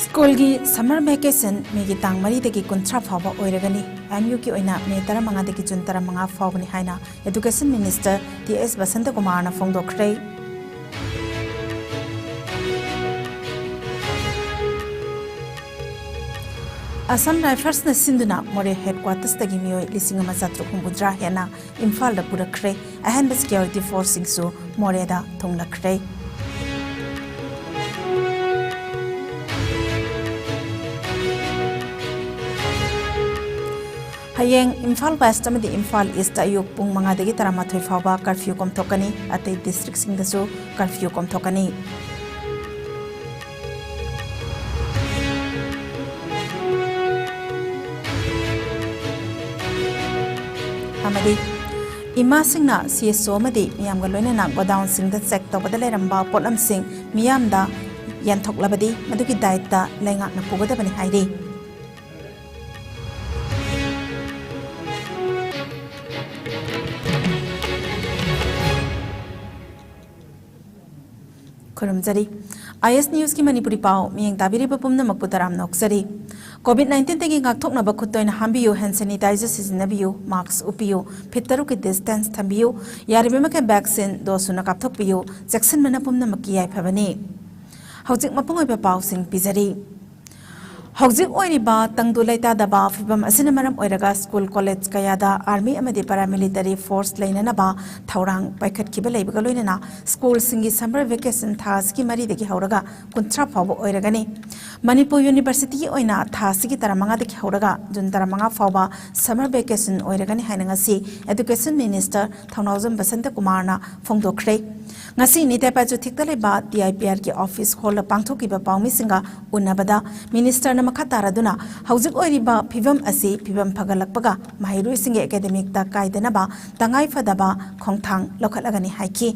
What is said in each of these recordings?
School gi summer vacation megi tang mari degi kuntra phaba oiragani MU ki oina me tara manga degi jun tara manga phawni haina Education Minister TS Basanta Kumar na phongdokhrei Assam Rifles na sinduna more headquarters tagi mioi lising ama satru kumbudra hena Imphal da purakhrei ahan security forcing su more da thonglakhrei Hayeng Imphal West amadi Imphal East ayuk pung manga degi taramathoi phawba curfew komthokani atei district sing dasu curfew komthokani amadi ima singna CSO amadi miyamga loinana godown sing da check tobada leramba potlam sing miyamda yantoklabadi madugi daita lenga na pugodabani hairi Kurumjari IS News ki Manipuri pau miyeng tabiri bapumna makputaram noksari COVID-19 tegi ngakthokna bakhutoina hambiyu hand sanitizer sizinabiyu mask upiyu phitaru ki distance thambiyu yaribema ke vaccine dosuna kapthokpiyu jackson mana pumna makiyai phabani hojik mapungoi ba pau sing pizari Hojik oiriba tangdu laita daba fibam asina maram oiraga school college kayada army amadi paramilitary force lainana ba thaurang paikhat kiba leibaga loinana school singi summer vacation thas ki mari degi hauraga kuntra phawba oiragani Manipur University ki oina thas ki taramanga degi hauraga jun taramanga phawba summer vacation oiragani hainanga si Education Minister Thaunawjam Basanta Kumar na phongdokhrei ngasi ni tepa chu thikdale ba DIPR ki office hall pangthoki ba pawmi singa unabada minister na makhatara duna hojik oiriba phibam asi phibam phagalakpaga mahirui singe academic ta kaidana ba tangai fadaba khongthang lokhalagani haiki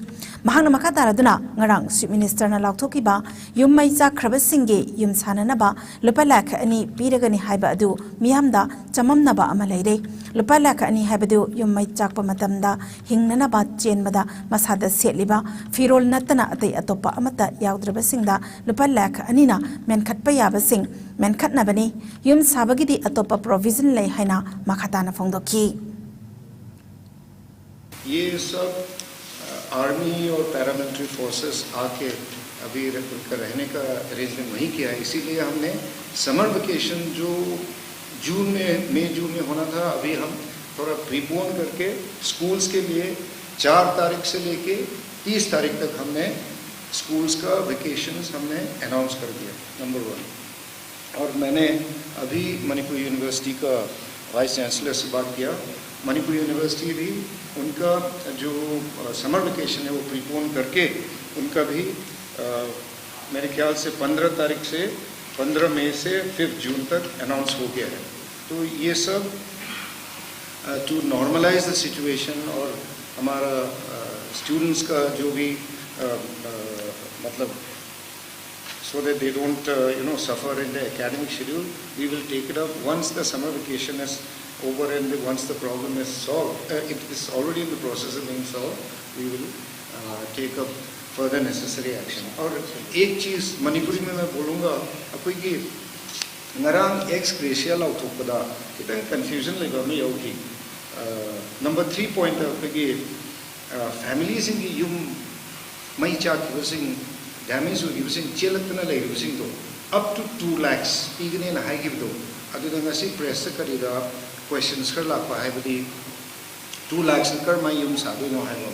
mahangna makhatara duna ngarang chief minister na lakthoki ba yummai cha khraba singe yum sanana ba lupa lakh ani piragani haiba adu miyamda chamamna ba ama leire lupa lakh ani haibadu yummai chakpa matamda hingnana ba chenbada masada setliba Firol natana atay atopa amata yaudreba singda lupa lakh anina menkhatpa yaba sing menkhatna bani yum sabagidi atopa provision lay haina makhatana phongdoki ये सब army और paramilitary forces आके अभी रहने का arrangement वहीं किया है इसीलिए हमने समर वेकेशन जो मई जून में होना था अभी हम थोड़ा प्रीपोन करके स्कूल्स के लिए 4 तारीख से लेके 30 तारीख तक हमने स्कूल्स का वेकेशंस हमने अनाउंस कर दिया नंबर 1 और मैंने अभी मणिपुर यूनिवर्सिटी का वाइस चांसलर से बात किया मणिपुर यूनिवर्सिटी भी उनका जो समर वेकेशन है वो प्रीपोन करके उनका भी मेरे ख्याल से 15 तारीख से 15 मई से 5 जून तक अनाउंस हो गया है तो ये सब टू नॉर्मलाइज द सिचुएशन और हमारा students का जो भी मतलब so that they don't suffer in the academic schedule we will take it up once the summer vacation is over and once the problem is solved it is already in the process of being solved we will take up further necessary action और एक चीज़ मणिपुरी में मैं बोलूँगा आपको कि Narang ex gratia लाउथोपदा कितना confusion लगा मैं योगी number 3 point आपको कि families in the yum mai chak using damage using chelatna lai using to up to 2 lakhs igane na high give do adu da ngasi press kari da questions kar la pa hai badi 2 lakhs kar mai yum sa do no hai no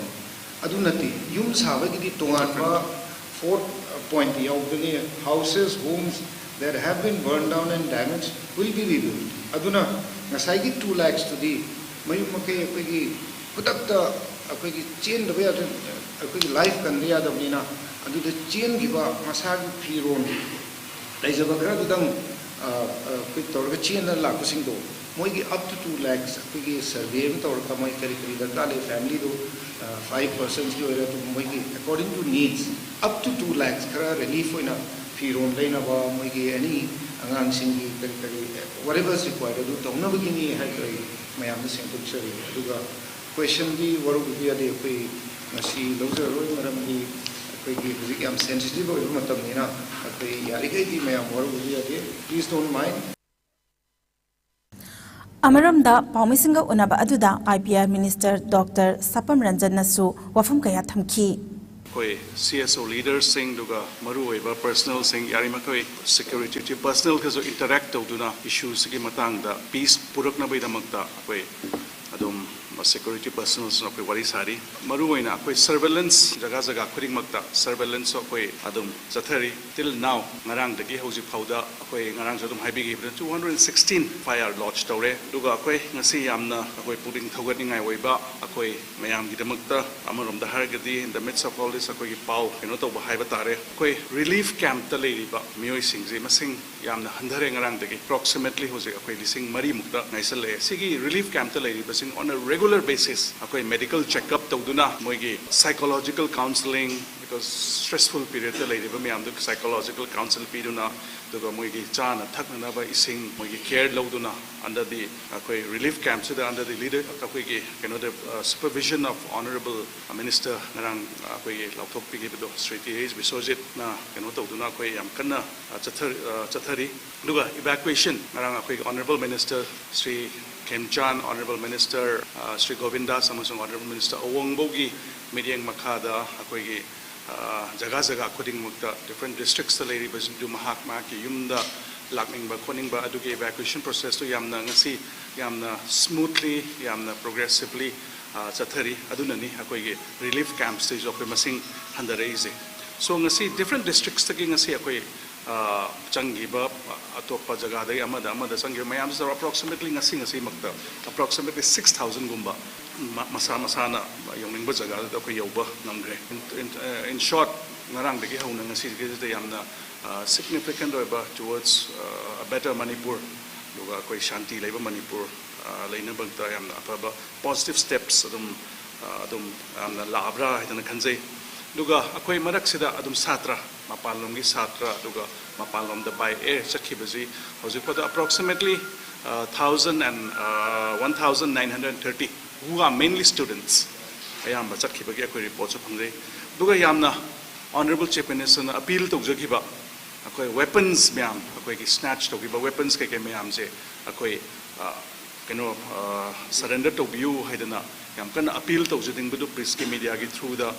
adu nati yum sa ba gi tongan ba 4 point yaw the houses homes that have been burned down and damaged will be rebuilt aduna ngasai gi 2 lakhs to the mayum makai gi putakta अखोई chain दबे अखोई life कंदे यादवनीना अदुद chain गिबा मसाग फिरोन लाइजब खरा दुदंग अखोई तौरग chain लाकुसिंग दो मोइगी up to 2 lakhs अखोई सर्वे में तौर का मोइ करी करी दता ले फैमिली दो 5 persons की ओरा तो मोइगी according to needs up to 2 lakhs खरा रिलीफ होइना फिरोन लेना बा मोइगी एनी अंगांग सिंगी करी करी whatever is required अदु तौना बगिनी है करी मयाम सेंटुक चरी अदुगा question di waru biya de koi masi lozer roi maram di ꯑꯩꯈꯣꯏꯒꯤ ꯍꯧꯖꯤꯛ ꯌꯥꯝ ꯁꯦꯟꯁꯤꯇꯤꯚ ꯑꯣꯏꯕ ꯃꯇꯝꯅꯤꯅ ꯑꯩꯈꯣꯏ ꯌꯥꯔꯤꯈꯩꯗꯤ ꯃꯌꯥꯝ ꯋꯥꯔꯧ ꯎꯕꯤꯔꯒꯦ ꯄ꯭ꯂꯤꯖ ꯗꯣꯟꯠ ꯃꯥꯏꯟ ꯑꯃꯔꯣꯝꯗ ꯄꯥꯎꯃꯤꯁꯤꯡꯒ ꯎꯅꯕ ꯑꯗꯨꯗ IPR ꯃꯤꯅꯤꯁꯇꯔ ꯗꯣꯛꯇꯔ ꯁꯄꯝ ꯔꯟꯖꯟꯅꯁꯨ ꯋꯥꯐꯝ ꯀꯌꯥ ꯊꯝꯈꯤ ꯑꯩꯈꯣꯏ CSO ꯂꯤꯗꯔꯁꯤꯡ ꯑꯗꯨꯒ ꯃꯔꯨꯑꯣꯏꯕ ꯄꯔꯁꯅꯦꯜꯁꯤꯡ ꯌꯥꯔꯤꯃꯈꯩ ꯁꯦꯀ꯭ꯌꯨꯔꯤꯇꯤ ꯄꯔꯁꯅꯦꯜꯒꯁꯨ ꯏꯟꯇꯔꯦꯛ ꯇꯧꯗꯨꯅ ꯏꯁꯨꯁꯤꯒꯤ ꯃꯇꯥꯡꯗ ꯄꯤꯁ ꯄꯨꯔꯛꯅꯕꯒꯤꯗꯃꯛꯇ ꯑꯩꯈꯣꯏ ꯑꯗꯨꯝ security personnels na koi wari sari maru oina koi surveillance jaga khudingmakta surveillance koi adum chathari till now ngarang dagi hoji phauda koi ngarang jadum haibigi 216 fire lodge tawre duga koi ngasi yamna koi puring thoganingai oiba koi mayam gidamakta amarom da hargadi in the midst of all this koi gi pau keno to haiba tare koi relief camp ta leiriba mioi singje masing yamna handhare ngarang dagi approximately hoji koi lising mari mukta naisal le sigi relief camp ta leiriba sing on a regular basis akoi medical checkup tawduna moigi psychological counseling because stressful period ta leiriba myam du psychological counsel piduna duga moigi chana thakna ba ising moigi care lawduna under the akoi relief camps da under the leader akoi gi the supervision of honorable minister narang akoi lauthok pigi do Sri T.H. Biswajit na tawduna akoi yam kanna chathari duga evacuation narang akoi honorable minister Sri Kem Chan, Honorable Minister Sri Govinda, Samusung Honorable Minister Owongbogi, Midyang Makada, Akoigi Jaga Kuding Mukta, different districts the lady was do Mahakma, Yumda, Lakning ba Koning ba adugi evacuation process to Yamna ngasi Yamna smoothly, Yamna progressively Chathari, Adunani, Akoigi relief camp stage of Masing Handaraise. So ngasi different districts taking ngasi Akoi Changiba Atopa Jagada Amada Sangi Mayams are approximately ngasi makta approximately 6,000 gumba masana Yonging Bazaga Yoba Namgre. In short, Narang the Gihon ngasi the Yamna significant towards a better Manipur, Luga Koi Shanti Labor Manipur, Laina Bagta Yamna positive steps Adum Labra and the Kanze. Duga akoi marak sida adum satra mapalom gi satra duga mapalom da by air sakhibaji hojikpada approximately 1930 who are mainly students ayamba sakhibagi akoi reports phangre duga yamna honorable chief minister na appeal tawjagiba akoi weapons myam akoi gi snatch tawgiba weapons ke myam je akoi surrender to view haidana yam kan appeal to jading budu press ke media gi through the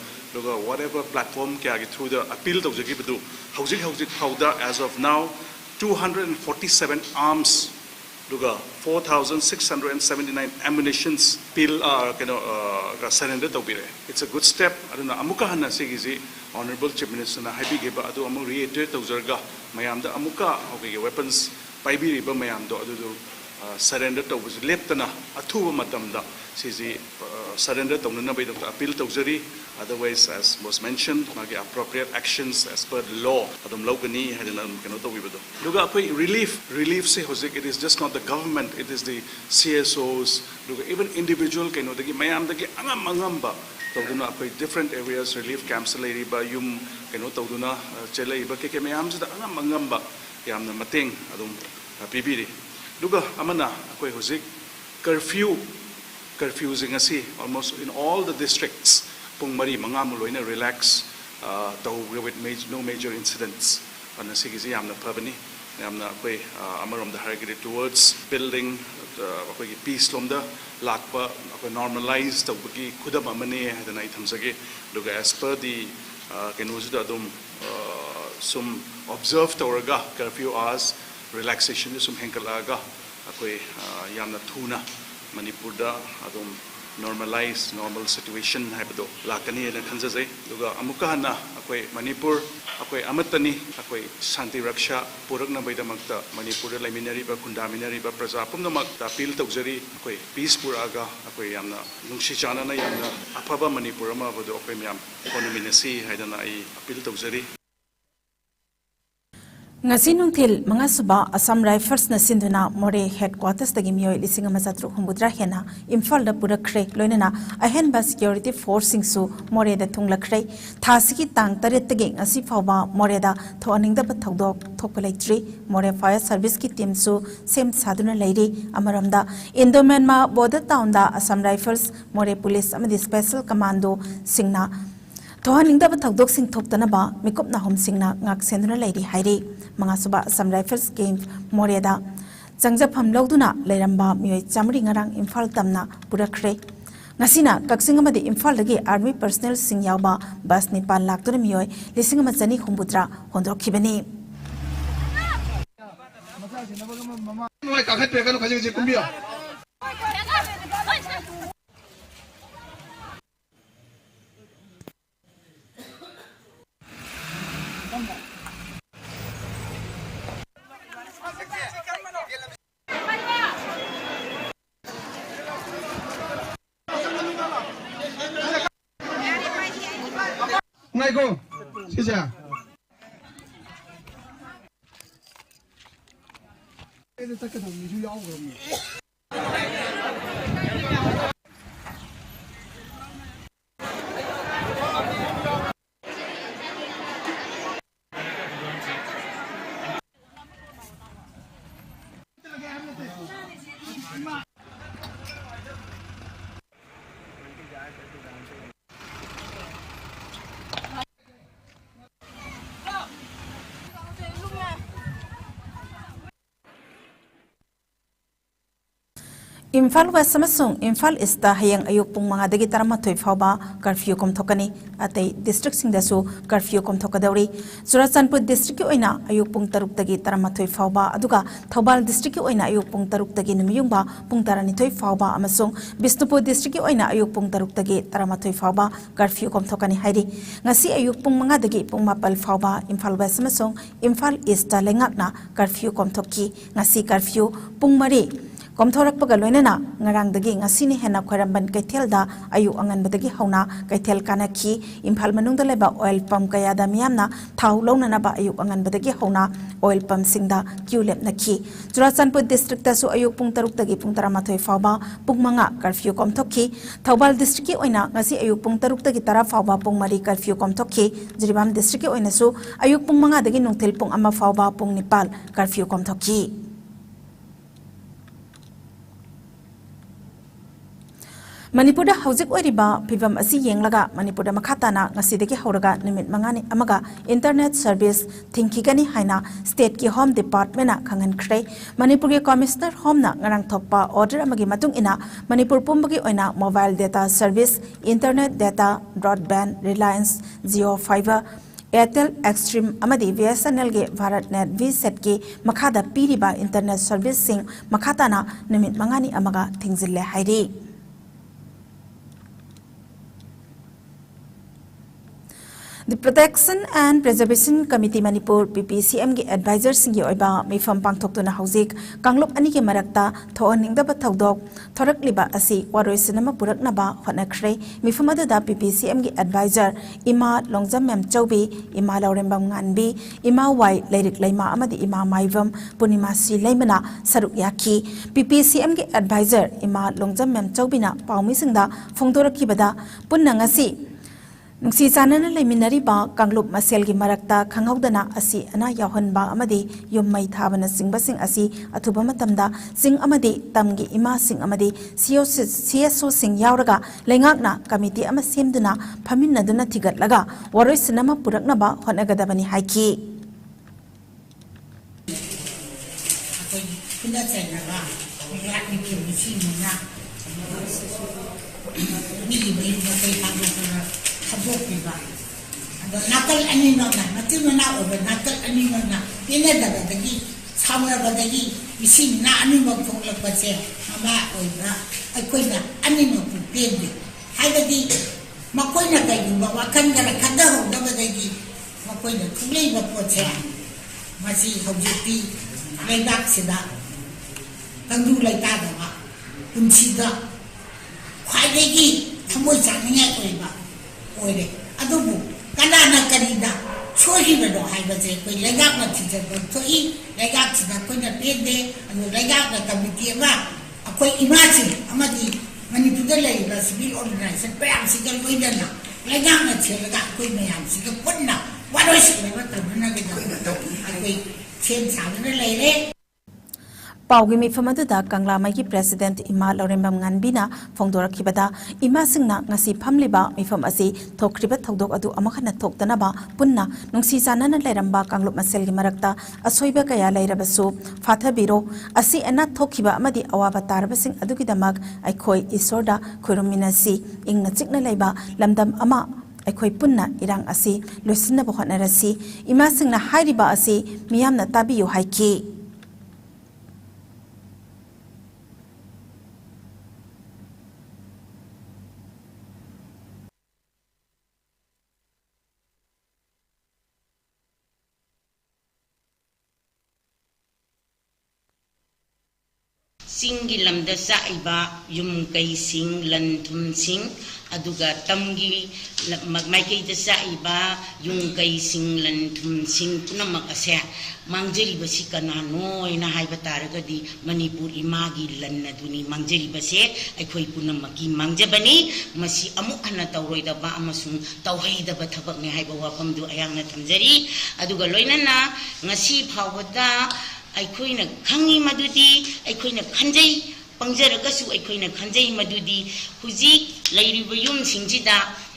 whatever platform ke agi through the appeal to jagi budu hojik powder as of now 247 arms duga 4,679 ammunitions pill surrender to bire. It's a good step aduna amuka hanna sigiji honorable chief minister na happy giba adu amu reiterate to zarga mayam da amuka hogi weapons paibiri ba mayam do adu surrender to was leptana athuba matamda sisi surrender to na bai doctor appeal to jari otherwise as was mentioned magi appropriate actions as per the law adum logani hadana to wibudo duga apoi relief se hojik it is just not the government it is the CSOs duga even individual dagi mayam dagi angam ba tawduna apoi different areas relief camps lady ba yum tawduna chelai ba ke mayam da angam ba yamna mateng adum pibiri duga amana akoi hojik curfew ngasi almost in all the districts pung mari mangamu loina relax with no major incidents ana sigisi yamna phabani yamna akoi amarom da hargiri towards building akoi peace lomda lakpa akoi normalize tawgi khudam amane hadana I thamsage duga as per the kenuzda adum sum observe tawraga curfew hours relaxation sum henkalaga akoi yamna thuna Manipur da adum normalize normal situation haibado lakani na khanjai duga amuka hana akoi Manipur akoi amatani akoi shanti raksha purakna baidamakta Manipur da laiminari ba kundaminari ba praja pumnamakta appeal tawjari akoi peace puraga akoi yamna nungsi chana na yamna afaba Manipur ama bodo akoi myam konominasi haidana ai appeal tawjari ngasi nungthil manga suba Assam Rifles na sinduna more headquarters tagi mioi lising ama satru humbudra hena Imphal da pura khre loinana ahen ba security force singsu more da thungla khre thasigi tang taret tagi ngasi phawba more da thoaning da bathodok thokpalaitri more fire service ki team su sem saduna leiri amaramda Indo-Myanmar border town da Assam Rifles more police amadi special commando singna Thohaningdaba thakdoksing thoktanaba mikupna homsingna ngak senduna leiri hairi mangasuba Assam Rifles Game Moreda changjapam lawduna leiramba mioi chamri ngarang Imphal tamna purakhre ngasina kaksinga madi Imphal dagi army personnel sing yawba bus ni pan laktuna mioi lising ma chani humbutra hondrokhibani Ngay cô, xin chào. Tất cả thằng chú giáo rồi. Imphal West Samasung Imphal East hayang ayuk pung mga dagi taramathoy fawba curfew komthokani atay district singdasu curfew komthokadauri Surachandpur district ki oina ayuk pung taruk dagi taramathoy fawba aduga Thobal district ki oina ayuk pung taruk dagi numiyungba pung taranithoy fawba amasung Bisnupur district ki oina ayuk pung taruk dagi taramathoy fawba curfew komthokani hairi ngasi ayuk pung mga dagi pung mapal fawba Imphal West Samasung Imphal East lengakna curfew komthokki ngasi curfew pung mari Komthorak pagaloinana ngarang dagi ngasini hena khwaramban kaithelda ayu anganbadagi hauna kaithel kanaki Imphal manungda leba oil pump kayada miyamna thau launana ba ayu anganbadagi hauna oil pump singda qlep nakhi Surachandpur district ta su ayu pung taruk dagi pung taramathoi fawba pung manga curfew komthokki Thobal district ki oina ngasi ayu pung taruk dagi tara fawba pung mari curfew komthokki Jiribam district ki oina su ayu pung manga dagi nungthil pung ama fawba pung nipal curfew komthokki Manipur da haujik oiriba phibam asi yenglaga Manipur da makhatana ngasidagi hauraga nimit mangani amaga internet service thingkigani haina state ki home department na khangan khrei Manipur ge commissioner home na ngarang thokpa order amagi matung ina Manipur pumbagi oina mobile data service internet data broadband reliance Jio fiber Airtel Extreme amadi VSNL ge BharatNet VSET ki makhada piriba internet service sing makhatana nimit mangani amaga thingzille hairi The Protection and Preservation Committee Manipur PPCM gi advisors singi oiba mifam pangthoktuna hauzik kanglop ani ge marakta thoaningdaba thaudok thorakliba asi waroisinama puraknaba hotnakhre mifam adada PPCM gi advisor ima longjam mem chaubi ima laurembam nganbi ima wai leirik leima amadi ima maivam punima si leimana saruk yakhi PPCM gi advisor ima longjam mem chaubina paumi singda phongdorakibada punna ngasi Nungsi sanana leminariba kanglop maselgi marakta khanghaudana asi ana yawhanba amadi yummai thabana singbasing asi athuba matamda sing amadi tamgi ima sing amadi CSO sing yawraga lengakna committee ama semduna phaminaduna thigatlaga waroi sinama puraknaba honagadabani haiki Nakal ani nona, mati mana oba nakal ani nona. Ini daga dagi, samra badagi, isi na ani mo kong lagpase, ama oba, aku na ani mo pupende. Hai dagi, makoy na kayo bawakan gara kada ho daga dagi, makoy na kulay ba po siya, masi hawjuti, laydak sida, tangdulay tada ma, unsida, hai dagi, kamoy sa niya oba. Oire, adubu, kanana kanida, sohi bedo hai baze, koi legak na tija toi, legak sida koi na pede, anu legak na committee ma, koi imagine, amadi Manipur da lay la civil organization, payam sigal koi dana, legak na tija legak koi mayam sigal punna, wado sigal ba tabuna kita, koi chen sa na lay le. Paugi mifam aduda Kangla Maigi President Ima Lorembam Nganbina Fongdorakibada Ima Singna ngasi phamliba mifam asi thokriba thodok adu amakhana thoktanaba punna nungsi sanana leiramba Kanglup Maselgi marakta asoiba kaya leirabasu fathabiro asi ana thokhiba amadi awaba tarabasing adugidamak aikhoi isorda khuruminasi ingna chikna leiba lamdam ama aikhoi punna irang asi loisinna bohanarasi Ima Singna hairiba asi miyamna tabiyu haiki Singi lamda saiba yum kai sing lan thum sing aduga tamgi maikei da saiba yung kai sing lan thum sing punamak ase mangjeri basi kanano ina haiba taragadi Manipur imagi lan naduni mangjeri base aikhoi punamaki mangjabani masi amuk hana tawroida ba amasung tawhaida ba thabak ne haiba wafamdu ayangna thamjari aduga loinana ngasi phawada aikhoi na khangi madudi aikhoi na khanjai pangjaragassu aikhoi na khanjai madudi huji lairiba yum singjida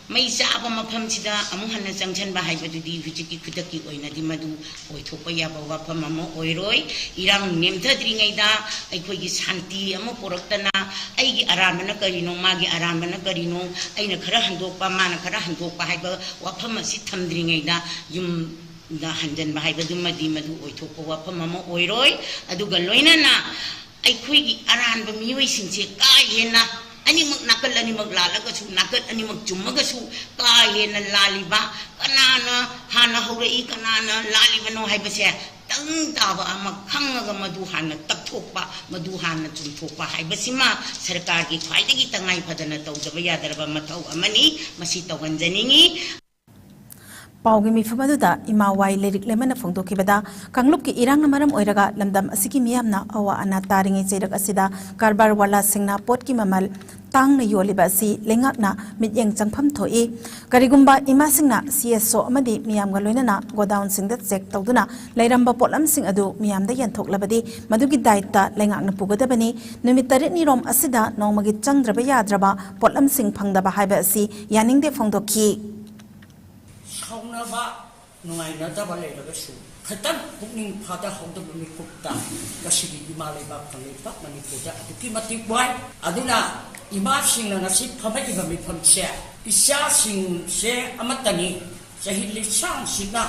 mai saba mafamsida amu hanna changchan ba haibadudi hujiki khudaki oina di madu oithokpa yaba wafam ama oiroi irang nemthadringaida aikhoi gi shanti ama poraktana aigi aramana karino magi aramana karino aina khara handokpa mana khara handokpa haiba wafam asi thamdringaida yum da hanjan bahai badu madi madu oithokpa wafam ama oiroi aduga loinana aikhoi gi aran ba mioi singche ka hena animak nakal animak lalagasu nakal animak chumagasu ka hena laliba kanana hana haurai kanana lalibano haibase tang taba ama khangaga madu hana takthokpa madu hana chumthokpa haibasima sarkar gi khwaidagi tangai phadana tawdaba yadarba mathau amani masi tawganjaningi Paugi mifam aduda Ima wai lirik lemana fongdokibada Kanglup ki irang maram oiraga lamdam asiki miyamna awa ana taringi cheirak asida karbar wala singna pot ki mamal tangna yoliba asi lengakna mityeng changpham thoi karigumba Ima singna CSO amadi miyamga loinana godown singda check tawduna leiramba potlam sing adu miyamda yanthok madugi daita lengakna pugadabani numit tarit ni rom asida nongmagi changdraba yadraba potlam sing phangdaba haiba asi yaningde fongdokhi Haunaba nungai na da balai daga su khatan pukning phada hauda mi kutta kasigi imalai ba khangai pa Manipur da aduki mati boy aduna ima sing na nasi phamai ba mi phamse isya sing se amatani sahili sang sina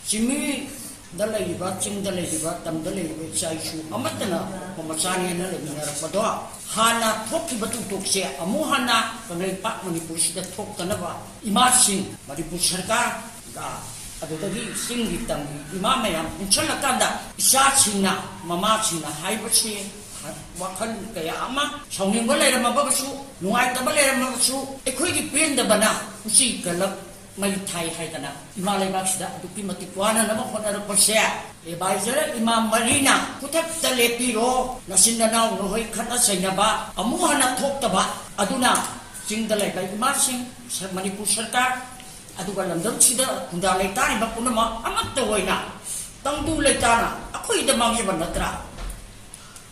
simi dalai ba ching dalai ba tam dalai ba sai su amatana pamasani na le na rapado hana thokki batu tokse amu hana kangai pa Manipur sida thok tanaba ima sing Manipur sarkar ga adudagi sing gitam ima mayam unchalakanda isya singna mama singna haibachi wakhan kaya ama sawning ba leram ba su nuai ta ba leram ba su ekhoi gi pen da bana usi galak mai thai haidana ima lemak sida aduki mati kwana na ba khona ra se e baizara ima marina kuthak tale piro nasinna naw no hoi khana sainaba amu hana thok ta ba aduna singdalai bai ima sing Manipur sarkar aduga lamdam sida kunda leitani ba punama amat to hoina tangdu leitana akhoi da mangye banatra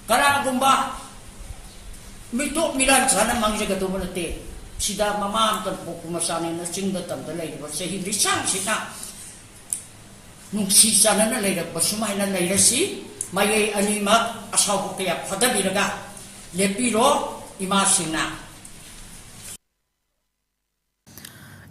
kara gumba mito milan sana mangye ga to banate sida mama tan pokumasane na singda tam da lei ba sehi risang sina nungsi sana na lei ba sumai na lei rasi mai animak asaw ko kaya phadabiraga lepiro ima singna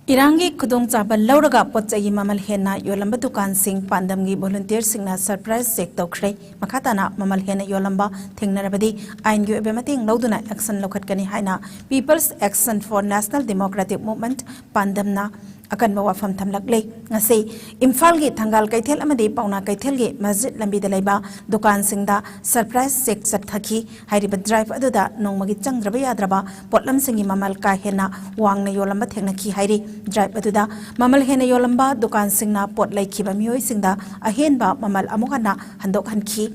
Irangi kudong chaba lauraga potchagi mamal hena yolamba dukan sing pandamgi volunteer singna surprise check tokhrei makhatana mamal hena yolamba thengnarabadi ain yu ebemating lauduna action lokhatkani haina People's Action for National Democratic Movement pandamna akan bawa fam thamlak le ngase Imphal gi thangal kaithel amadi pauna kaithel gi masjid lambi da laiba dukan singda surprise check chat thaki hairiba drive aduda nongmagi changdraba yadraba potlam singi mamal ka hena wangna yolamba thengna ki hairi drive aduda mamal hena yolamba dukan singna pot laikhiba mioi singda ahenba mamal amukana handok hanki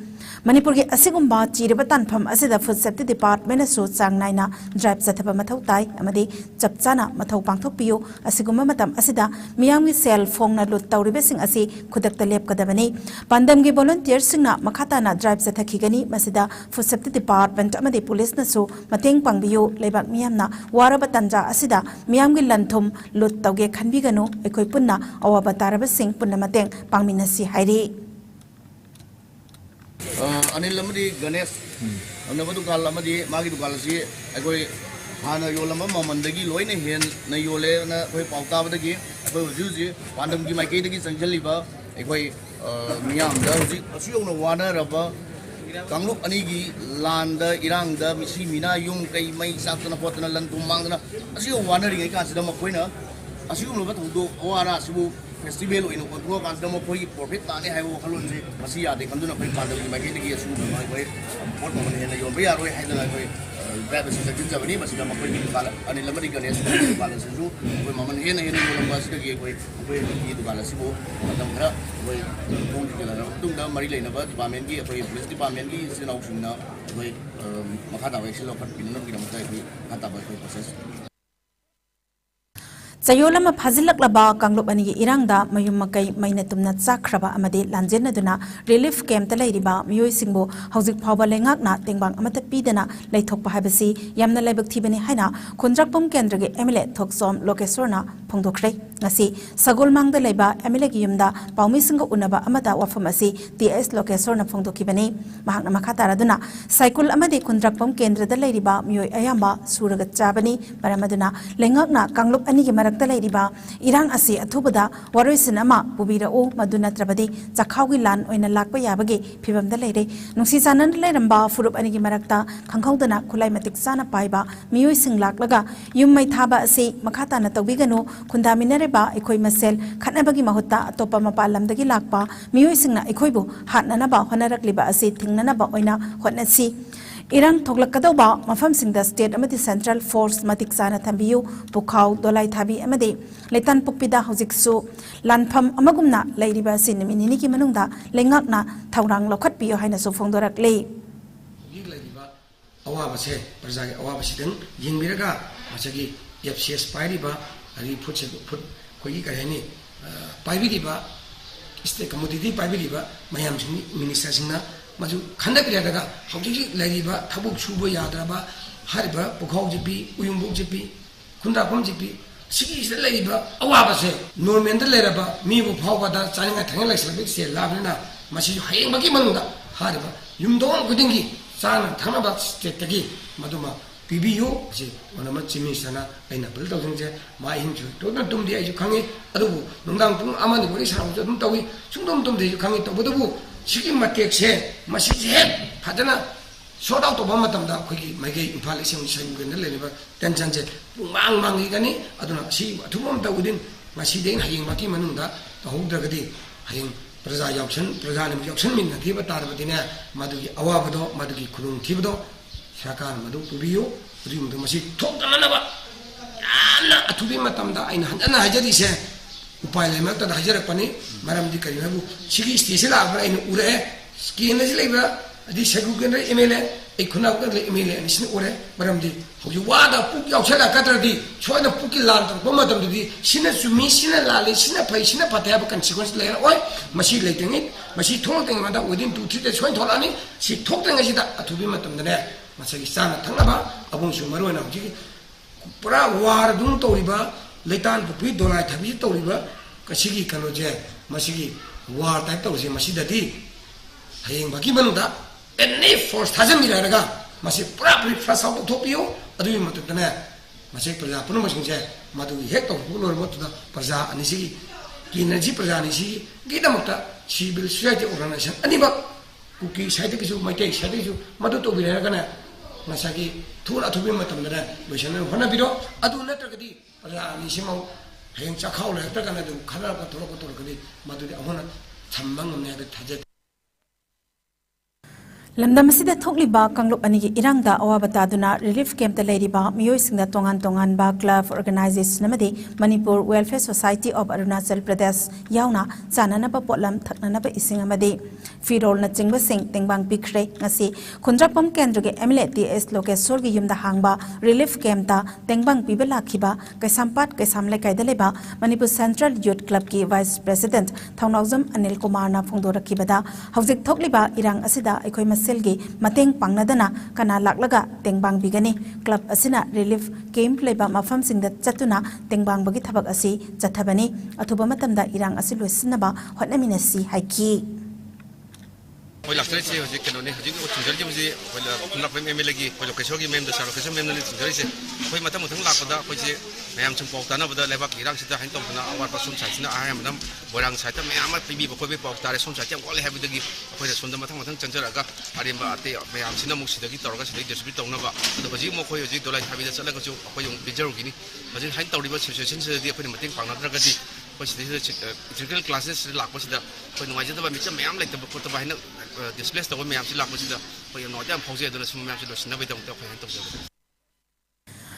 Manipur ki asigumba chiraba tanpham asida food safety department so sang naina drive zathaba mathau tai amadi chapchana mathau pangthok piyo asigumba matam asida miyang mi cell phone na lut tawribe sing asi khudakta lep kadabani pandam gi volunteers sing na makhata na drive zathaki gani masida food safety department amadi police na so mateng pangbiyo lebak miyam na waraba tanja asida miyam gi lanthum lut tawge khanbi gano ekoi punna awaba taraba sing punna mateng pangminasi hairi Anil lamadi Ganesh amna dukan lamadi magi dukan si akoi hana yolama mamandagi loine hen na yole na koi pauta badagi akoi juji pandam gi maike dagi sangjaliba akoi miyam da huji asiong na wana raba kangluk ani gi landa irang da misi mina yung kai mai sakna potna lantum mangna asiong wana ri ka sida makoina asiong lo batu do owara sibu festival ino kontrol kan demo koi profit tane hai wo khalon je masi ya de kanduna koi pandam gi magi dagi asu mai koi pot mo ne na yom ya roi hai da koi grab si sajin jabani masi da koi ni kala ani lamari Ganesh kala seju koi maman he na yom ba si gi koi ki du kala sibo madam khara koi kong ki la tung da mari leina ba department gi koi police department gi sinau singna koi makha da wai silo khat pin no gi da mutai koi hata ba koi process Sayolama Fazilak Laba Kanglop Ani Irangda Mayum Makai Mainatumna Zakraba Amade Lanjenaduna Relief Camp Talaiba Mui Singbo Hauzik Paba Lengakna Tingbang Amata Pidana Laitok Pahabasi Yamna Labak Tibani Haina Kundrakpum Kendrage Emile Toksom Lokesorna Pongdokre Nasi Sagol Mangda Leba Emile Yumda Paumisingo Unaba Amata Wafamasi TS Lokesorna Pongdokibani Mahakna Makataraduna Cycle Amade Kundrakpum Kendra the Ladiba Mui Ayamba Suragat Jabani Paramaduna Lengakna Kanglop Ani Marak Talaiba Irang Asi Atubada Waroisin Ama Bubira O Maduna Trabadi Zakhawi Lan Oina Lakpa Yabagi Pibam the Lady Nusi Sanan Leramba Furup Anigi Marakta Kankaudana Kulaimatic Sana Paiba Miu Sing Laklaga Yum Mai Thaba Asi Makata Natobigano Kundaminareba Ekoi Masel Kanabagi Mahuta Topa Mapalam the Gilakpa Miu Singna Ekoibu Hatnanaba Honarak Liba Asi Tingnanaba Oina Hotnasi Irang Toglakadoba, Mafam Sing the State Amati Central Force Matik Sana Tambiu, Pukau, Dolai Tabi Amade, Letan Pupida Hosixu, Lanpam Amagumna, Lady Basin, Miniki Manunda, Lengakna, Taurang Lokat Pio Hinaso Fondorak Lay. Awabase, Brazil, Awabasidan, Yingiraga, Masagi, FCS Piriba, Ali put Koyika Heni, Piriba, State Commodity Piriba, Mayam Minister. Maju khanda pira daga hauji laiba thabuk subo yadraba hariba pukhaw jipi uyumbuk jipi khunda pom jipi sigi se laiba awaba se normal da leraba mi bu phawba da chaninga thang lai sabi se labna masi hayeng bagi manunda hariba yumdong gudingi chana thangaba state tagi maduma PBU je manama chimi sana aina bel tawjingje ma hinju to na tum di ai khangi adu nungdang pung amani bori sarang jo dum tawi sungdom tum de khangi to bodu Siki Matekse, Massi Padana, sort out of Matamda, Quickie, my gay impalism, Sanguinella, Tenjanje, Mang Mangigani, I do not see two months within Masidin, Haying Maki Manunda, the whole Dragadi, Haying Praza Yokshan, Prazanum Yokshan, Min, Tibatar, Badina, Maduki Awabado, Maduki Kurun Tibodo, Shakan Madu, Pubio, Rim the Masi, Tokanava, to be Matamda, and Hajadi said. Upaya mata dah hajar apa ni, maram di kari nabu. Sigi stesen apa ini ure, skin aja lagi ber, di segukan le email, ikhuna kan le email, ni sini ure, maram di. Hoju wada puk yau cakap kata di, cuai na puki lantar, poma tam di, sini sumi, sini lali, sini pai, sini patah apa consequence lain, oi, masih lagi tengit, masih thong tengit mata within 2-3 days, cuai thola ni, si thong tengit sih tak, atubi matam dana, masa kisah na thang apa, abang sumaru na, jadi, pura war dung tahu riba. Letan Pupi Dolai Tabi Toriba, Kasigi Kanoje, Masigi, War type Tosi, Masidati, Haying Baki Manuda, and Nave Force Tazam Miraga, Masi properly first out of Topio, Adu Matutana, Masik Praza, Punomasinja, Madu Hek of Pulo Motuda, Praza, Anisi, Kinaji Prazanisi, Gidamuta, she will sweat the organization, Aniba, Cookie, Satikisu, my take, Satikisu, Madu Viragana, Masaki, Tura to be Matamada, Vishana, Honabido, Adu Netagadi. Nisimo, Hang Chakau, Tagana, Karaka, Torokoti, Maduri, I want to Tambang, Tajet. lamdam asida thokliba kanglop anigi irangda awaba taduna relief camp da leiriba miyoisingda tongan ba club organization amadi Manipur Welfare Society of Arunachal Pradesh yauna chananaba potlam thaknanaba ising amadi firol na chingba sing tengbang pikre ngasi khundrapam kendra ge MLTS lokesor gi yumda hangba relief camp da tengbang pibela khiba kaisampat kaisamle kaidaleba Manipur Central Youth Club ki Vice President Thaunauzam Anil Kumar na phongdorakibada hawjik thokliba irang asida aikoi selgi mateng pangnadana kana laklaga tengbang bigani club asina relief camp leba mafam singda chatuna tengbang bagi thabak asi chathabani athuba matamda irang asi loisinaba hotnaminasi haiki Hoy las tres hoy que no ne hoy ko chunjar ji muzi hoy la kunna pem MLA gi hoy location gi mem da sar location mem ne chunjar se hoy matam muthang lak da hoy je mayam chung pok ta na bada leba ki rang sita hain tom na awar pa sum sai sina ayam nam borang sai ta mayam ma pibi ko be pok ta re sum sai tem ko le habi da gi hoy da sunda mathang chanjar ga arim ba ate mayam sina muk sida gi tor ga sida distribute tong na ba da ba ji mo hoy ji dolai habi da chala ga chu hoy yung bijar gi ni ba ji hain tor ri ba situation se di hoy mating pang na da ga di hoy sida technical classes lak ba sida hoy nuai ja da ba mi cha mayam lai ta ko ta ba hain displace to me am si lak mo sida hoy no jam phauze do sum me am si do sina be dong ta hoy han to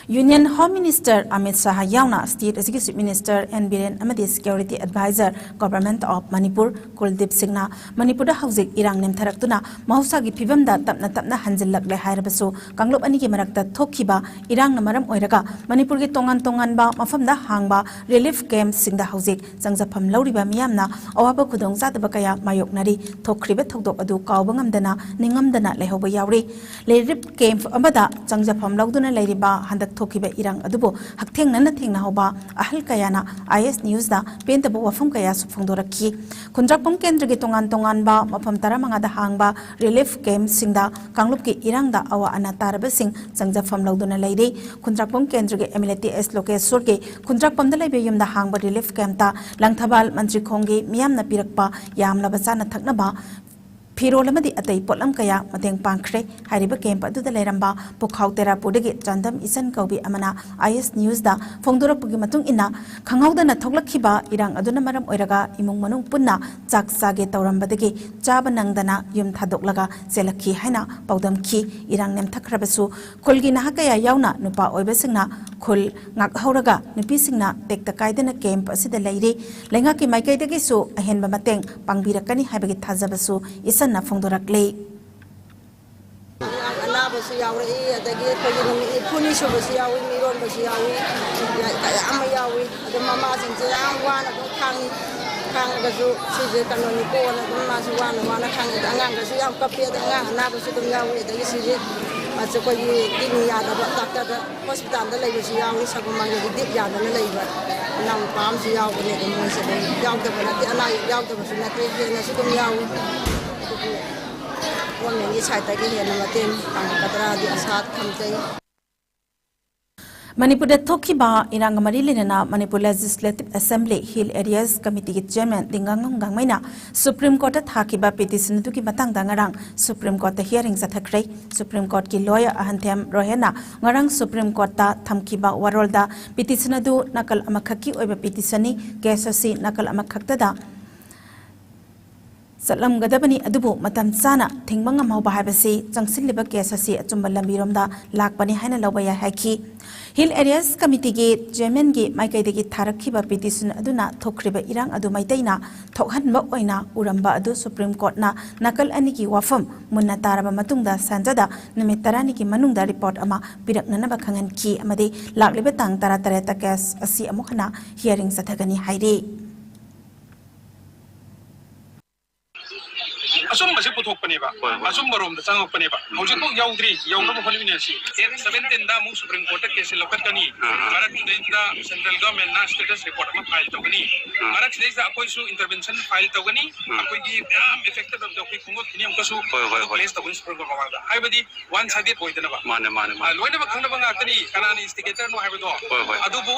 Union Home Minister Amit Shah yauna State Executive Minister N Biren amadi Security Advisor Government of Manipur Kuldip Singna Manipur da hauzik irang nem tharaktuna mahausa gi phibam da tapna hanjillak le hairabasu kanglop ani gi marakta thokhiba irang na maram oiraga Manipur gi tongan ba mafam da hangba relief camp singda hauzik jangjafam lauriba miyamna awaba khudong zadaba kaya mayoknari thokriba thokdok adu kawba ngamdana ningamdana lehoba yawri relief camp amada jangjafam lauduna leiriba handak thokiba irang adubo haktheng nana thengna hoba ahal kayana IS News da pentabo wafam kaya sufongdorakhi khundrapam kendra gi tongan ba mafam taramanga da hangba relief camp singda kanglop ki irang da awa ana taraba sing jangjafam lauduna leire khundrapam kendra gi MLTS lokesor ge khundrapam da leibe yum da hangba relief camp ta langthabal mantri khongge miyam na pirakpa yamlaba chana thaknaba Firolamadi atai potlam kaya mateng pangkre hariba camp aduda leramba pokhaw terapodagi chandam isan kaubi amana IS News da phongdorapugi matung ina khangawda na thoklakhiba irang aduna maram oiraga imung manung punna chak sage tawrambadagi chaba nangdana yum thadoklaga selakhi haina paudamki irang nem thakrabasu khulgi na hakaya yauna nupa oibasingna khul ngak hauraga nupi singna tekta kaidana camp asida leire lenga ki maikaidagi su ahenba mateng pangbirakani habagi thajabasu isan na phongdorakle anabasi yawi adagi koyi puni subasi yawi miron basi yawi kaya ama yawi ada mama sinje angwana ko kang gazu sije kanoni ko na mama si wana kang angang gazu yang kapi ada angang anabasi dum yawi adagi sije aso koyi dini ya da doctor da hospital da lagi si yawi sagumang di dip ya da lagi ba nang pam si yawi ne ko mo se yaw da bana ti ana yaw da basi na tre na si dum yawi Manipur da thokiba irang mari lenana Manipur Legislative Assembly Hill Areas Committee ki Chairman Dingang Gangmaina Supreme Court thakiba petition tu ki matang da ngarang Supreme Court hearing sathakrai Supreme Court ki lawyer Ahanthem Rohena ngarang Supreme Court ta thamkiba warol da petition adu nakal amakhaki oiba petition ni case asi nakal amakhakta da Salam gadabani adubu matam sana thingmang amauba habasi changsilliba case asi achumba lambiromda lakpani haina lawaya haki Hill Areas Committee ge Chairman ge maikaidagi tharakhiba petition aduna thokriba irang adu maitaina thokhanba oina uramba adu Supreme Court na nakal ani ki wafam munna taraba matungda sanjada numit tarani ki manungda report ama piraknana ba khangan ki amade lakliba tang tara ta case asi amukhana hearing sathagani haire Asum masih putuk peniba, asum barum datang peniba. Mungkin tu yaudri, yaudri bukan ini sih. 17 dah mung Supreme Court kes lokat kani. Marak dah Central Government na status report ma file tu kani. Marak sedih dah aku isu intervention file tu kani. Aku ini effective of the aku kungut ini aku su place tu kani Supreme Court kawal dah. Hai badi one sided point na ba. Mana. Luar ni bakang na bang kani karena ni instigator no hai badi. Adu bu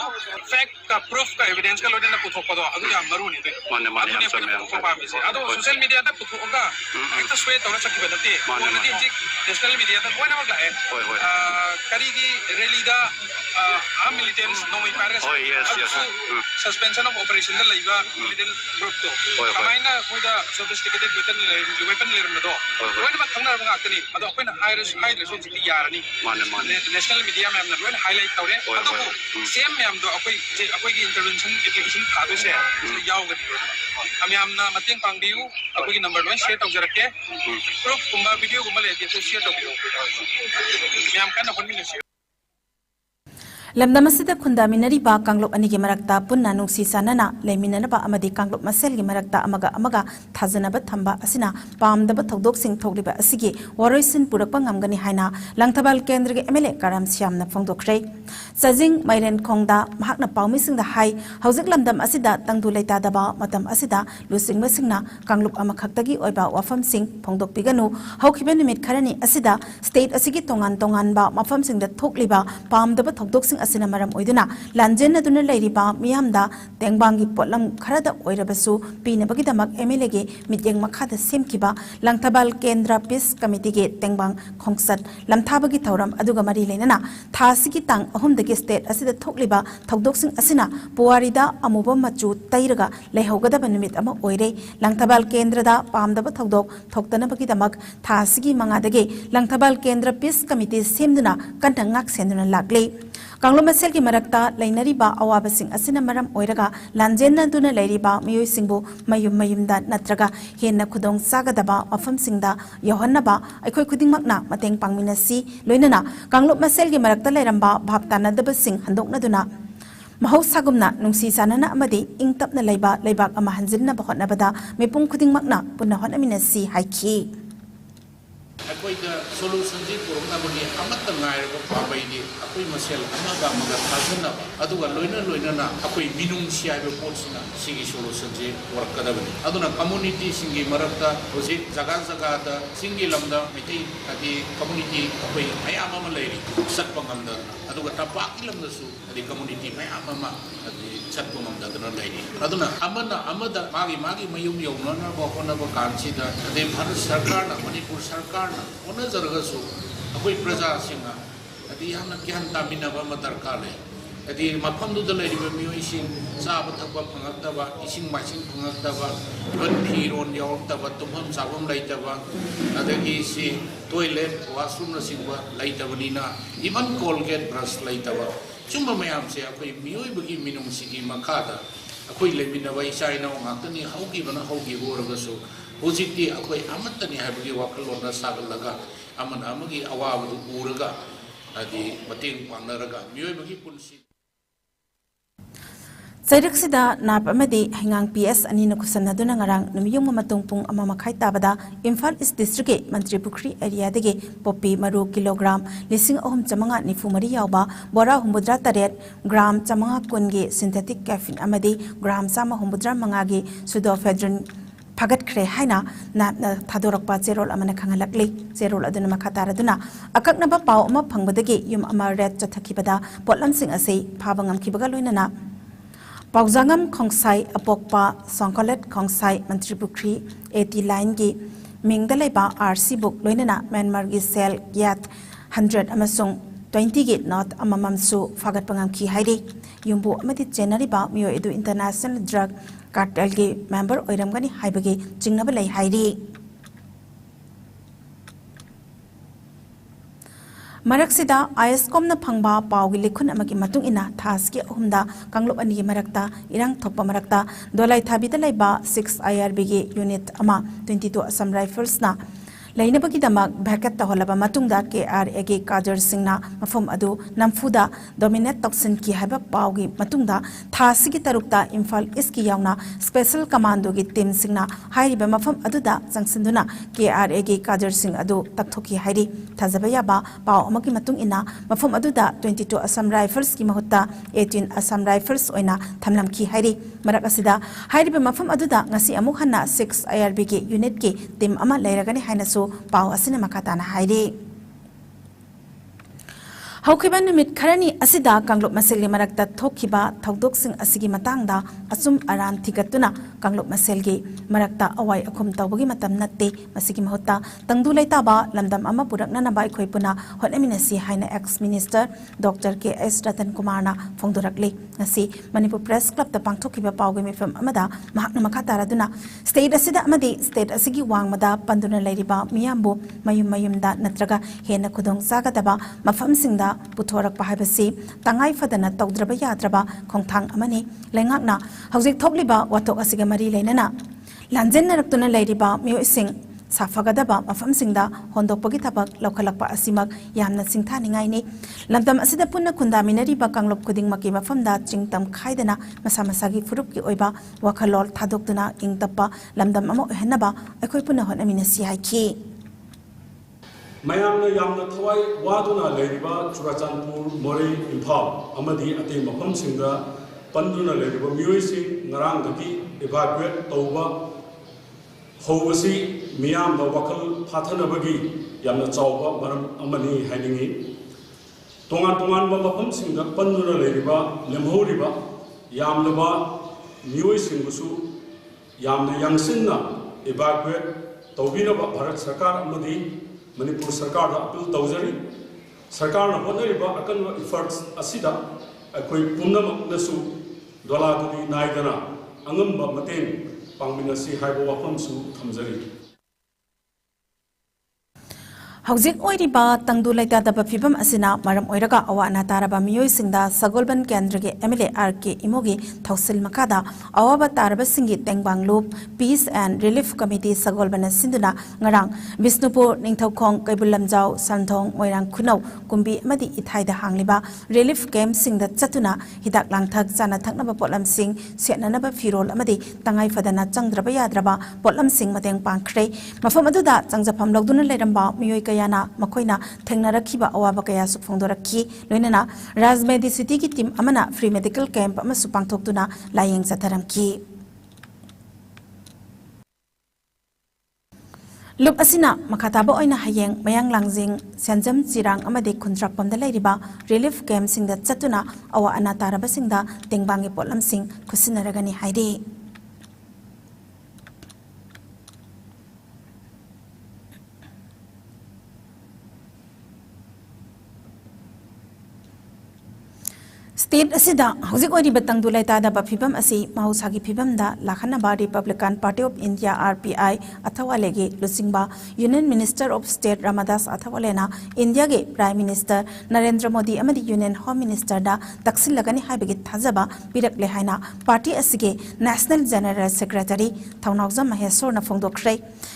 fact ka proof ka evidence ka luar ni na putuk pada. Adu yang maru ni tu. Mana. Adu social media dah putuk oga. ꯍꯦꯛꯇ ꯁ꯭ꯋꯦ ꯇꯧꯔ ꯆꯠꯈꯤꯕ ꯅꯠꯇꯦ ꯃꯣꯏꯅꯗꯤ ꯍꯧꯖꯤꯛ national ꯃꯤꯗꯤꯌꯥꯗ ꯂꯣꯏꯅꯃꯛ ꯂꯥꯛꯑꯦ ꯀꯔꯤꯒꯤ ꯔꯦꯂꯤꯗ militants ꯅꯣꯡꯃꯩ ꯄꯥꯏꯔꯒ suspension of operation da laiba militant group to kamaina hoida sophisticated weapon lermado loina ma khangna ba ngakani ado akoina hydra so jiti yarani national media ma'am na loina highlight tawre ado same ma'am do akoi gi intervention application thado se yaw ga amyam na mateng pangbiu akoi gi number loin share tawjarake proof kumba video kumba le to share tawbiu ma'am kana honmi share lamdamasida khundaminari ba kanglop ani gi marakta punna nungsi sanana leminana ba amadi kanglop masel gi marakta amaga thajana ba thamba asina pamda ba thodok sing thogliba asigi waroisin purakpa ngamgani haina langthabal kendra gi MLA karam syamna phongdokre sajing mairen khongda mahakna pawmi singda hai hojik lamdam asida tangdu leita daba matam asida lusing masingna kanglop amakhakta gi oiba wafam sing phongdok piganu hokhibe nimit kharani asida state asigi tongan ba mafam singda thokliba pamda ba thodok sing asina maram oiduna lanjen aduna leiriba miyamda tengbangi potlam kharada oirabasu pinabagi damak MLA ge mityeng makhada semkiba langthabal kendra peace committee ge tengbang khongsat lamthabagi thauram aduga mari lenana thasigi tang ahumdagi state asida thokliba thodok sing asina puwarida amuba machu tairaga lehogadaba nimit ama oire langthabal kendra da pamdaba thodok thoktana bagi damak thasigi mangadage langthabal kendra peace committee semduna kantangak senduna lagle Kanglomesel ki marakta lainariba awabasing asina maram oiraga lanjenna duna lairiba miyoi singbu mayum da natraga henna khudong sagadaba mafam singda yohannaba aikhoi khudingmakna mateng pangminasi loinana kanglomesel ki marakta lairamba bhaptana daba sing handokna duna mahosagumna nungsi sanana amadi ingtapna laiba laibak ama hanjilna bahotnabada mepung khudingmakna punna honaminasi haiki अकोइदा solution जी पुरना बनी अमत नायरब पाबैदि अकोइ मसेल अमगा मगा थाजना अदुगा लोइना ना अकोइ मिनुंग सियाबे पोट्सना सिगी solution जी work कदबनि अदुना community सिंगी मरक्ता होजि जगा दा सिंगी lambda मिति अदि कम्युनिटी अकोइ मयाम अमा लेरि सत्पंगमदा अदुगा तपाकी लमदसु अदि कम्युनिटी मयाम अमा अदि सत्पंगमदा दना लेरि अदुना अमदा मागी मयुम यौनना बखना बकांसिदा अदि भारत सरकार ना मणिपुर सरकार ओना जरगसु अकोइ प्रजा सिंगा अदि यामना ज्ञान तामिनबा म दरकार ले अदि मफमदुदा लेरिबा मियोइसिं चाबा थकबा फंगक्तबा इसिं माइसिं फंगक्तबा वन फिरोन यावक्तबा तुमम चाबम लैतबा अदगि सि टॉयलेट वाशरूम न Simba लैतबनिना even Colgate brush लैतबा Chumba मयाम से अकोइ मियोइबगी मिनुंग सिगी मखादा अकोइ लेमिनबा इसाइना ngakani haugi bana haugi boragasu Hujiti akwai amatani habagi wakalona sagalага aman amagi awabadu uraga adi mateng pangnaraga miyoi bagi punsi Saidaksida nap amadi hingang PS ani na kusanaduna ngarang numiyong mamatong pung amamakhay tabada Imphal East District Mantri Pukri area dege popi maru kilogram lising ohum chamanga ni fumari yawba bora humbudra taret gram chamanga kunge synthetic caffeine amadi gram sama humbudra mangagi pseudoephedrine Pagat kre haina na thadorok pa zerol amana khangalakli zerol aduna makataraduna akakna ba paw ama phangbadagi yum ama red chathakibada potlam sing ase phabangam kibaga loinana Pauzangam khongsai apokpa songkolet khongsai Mantri Pukri 80 line gi mingdalaiba RC book loinana Myanmar gi sel yat 100 amasung 20 gi not amamamsu fagat pangam ki hairi yumbu amati chenariba mio edu international drug cartel gi member oiramgani haibagi jingnaba lai hairi Maraksida Iscom na phangba pawgi likhun amagi matung ina thaski ahumda kanglop ani marakta irang thokpa marakta dolai thabida laiba 6 IRB gi unit ama 22 Assam Rifles na lainabagi damak bhakat taholaba matungda KRA gi Kajar Singna mafam adu namfuda dominate toxin ki haba pawgi matungda thasigi tarukta Imphal East ki yauna special commando gi team singna hairiba mafam aduda sangsinduna KRA gi Kajar Sing adu takthoki hairi thajabaya ba paw amagi matung ina mafam aduda 22 Assam Rifles ki mahutta 18 Assam Rifles oina thamlam ki hairi marak asida hairiba mafam aduda ngasi amuk hanna 6 IRB gi unit ki team ama lairagani hainasu Pau asina makatana hairi Haukiba numit kharani asida kanglop maselgi marakta thokhiba thaudok-sing asigi matangda asum aran thigatuna kanglop maselgi marakta awai akhum tawbagi matam natte masigi mahutta tangdu laitaba lamdam ama purakna na bai khoipuna honeminasi haina ex minister Dr. K.S. Ratan Kumar na phongdorakli ngasi Manipur Press Club ta pangthokhiba pawgi mifam amada mahakna makha taraduna state asida amadi state asigi wangmada panduna lairiba miyambu mayum-mayumda natraga hena khudong sagadaba mafam singda putorak pahibasi tangai fadana tawdraba yadraba khongthang amani lengakna hauzik thokliba watok asiga mari leinana lanjen naraktuna lairiba miyoi sing safagadaba mafam singda hondokpagi thabak lokhalakpa asimak yamna singthaningai ni lamdam asida punna khundaminariba kanglop kuding maki mafamda chingtam khaidana masa masagi furup ki oiba wakhalol thadokduna ingtappa lamdam amo henaba akhoi punna honaminasi haiki mayamna yamna thawai waduna leiriba Churachandpur Mori Imphal amadi ate mafam singda panduna leiriba miyoi sing ngarang dagi evacuate tawba howasi miyamna wakal phathanabagi yamna chawba maram amani haningi tongan mafam singda panduna leiriba lemhoriba yamnaba miyoi singbusu yamna yangsinna evacuate tawbinaba Bharat Sarkar amadi Manipur Sarkar appeal tawjari Sarkar na honariba akan efforts asida akoi pumnamak nasu dolagudi naidana angamba mateng pangminasi haibo wafamsu thamjari Hauzik oiriba tangdu laita daba fibam asina maram oiraga awana taraba miyoi singda Sagolban Kendrage MLA RK Imogi Thausil Makada awaba taraba singi Tengbang Loop Peace and Relief Committee Sagolban Sinduna ngarang Bisnupur Ningthaukhong Kaibulamjau Santhong Moirang Khunau Kumbi amadi ithaida hangliba relief camp singda chatuna hidak langthak chana thaknaba potlam sing setnanaba firol amadi tangai fadana changdraba yadraba potlam sing mateng pangkhre mafam aduda changjafam logduna leiramba miyoi yana makoina thengnarakhiba awaba kaya su phongdorakhi loinana Rajmedi City ki team amana free medical camp ama su pangthoktuna layeng satharamki Loop asina makataba oina hayeng mayang langjing Sanjam Chirang amade Khundrakpamda leiriba relief camp singda chatuna awa ana taraba singda tengbangi potlam sing khusinaragani haide State asida hauzik ori batang dulai tada ba phibam asi mahusagi phibam da lakhana ba Republican Party of India RPI athawalege lusingba Union Minister of State Ramadas athawalena India ge Prime Minister Narendra Modi amadi Union Home Minister da taksil lagani haibegi thajaba pirak le haina party asige National General Secretary Thaunawjam Maheswar na phongdokre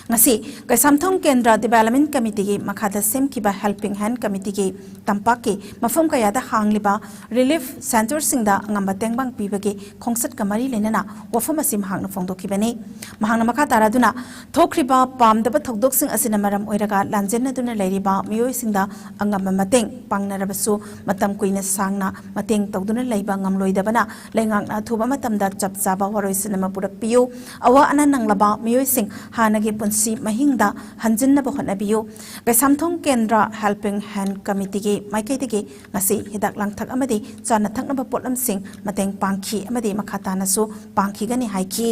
ngasi Kaisamthong Kendra Development Committee ge makhada semkiba Helping Hand Committee ge tampaki mafam kaya da hangliba relief Center singda ngamba tengbang pibage khongsat kamari lenana wafam asim hangna phongdokibani mahangna makha taraduna thokriba pamdaba thokdok sing asina maram oiraga lanjenna duna leiriba miyoi singda angamba mateng pangnarabasu matam kuina sangna mateng tawduna leiba ngamloidabana lengangna thuba matamda chapchaba waroi sinama purak piyu awa ana nanglaba miyoi sing hanagi punsi mahingda hanjinna ba honabiyu Kaisamthong Kendra Helping Hand Committee ge maikaidege ngasi hidak langthak amadi chana thaknaba potlam sing mateng pangkhi amadi makhatana su pangkhi gani haiki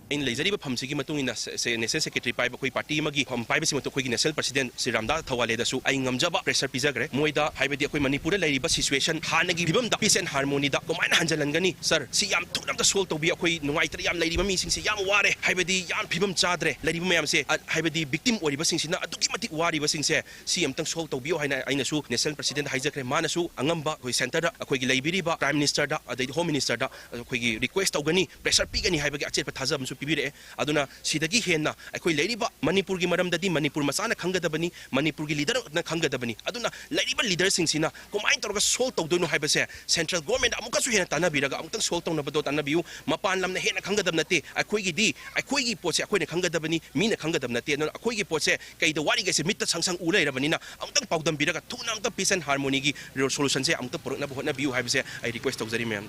in leizari ba phamsi gi matung ina se national secretary pai ba koi party magi pham pai besi matung koi gi national president Sri Ramdas Thawale da su ai ngamjaba pressure pizagre moida haibedi koi Manipur lai riba situation hanagi bibam da peace and harmony da komaina hanjalangani sir si yam thunam da sol tobi koi nungai tra yam lai riba mi sing se yam ware haibedi yam bibam chadre lai riba mayam se haibedi victim ori ba sing sina adugi mati wari ba sing se si yam tang sol tobi haina aina su national president haijakre mana su angamba koi center da koi gi lai biriba prime minister da adai home minister da koi gi request tawgani pressure pigani haibagi achep thajam su pibire aduna sidagi henna akoi leiriba Manipur gi maramdadi Manipur masana khangadabani Manipur gi leader na khangadabani aduna leiriba leader sing sina komai torga sol tawdoino haibase central government amuka su hena tanabiraga amutang sol tawnabado tanabiu mapan lamna hena khangadab nate akoi gi potse akoi na khangadabani mina khangadab nate no akoi gi potse kaida wari ge se mitta sangsang ulairabani na amutang pawdam biraga thuna amta peace and harmony gi solution se amta porna bhona biu haibase I request tawjari ma'am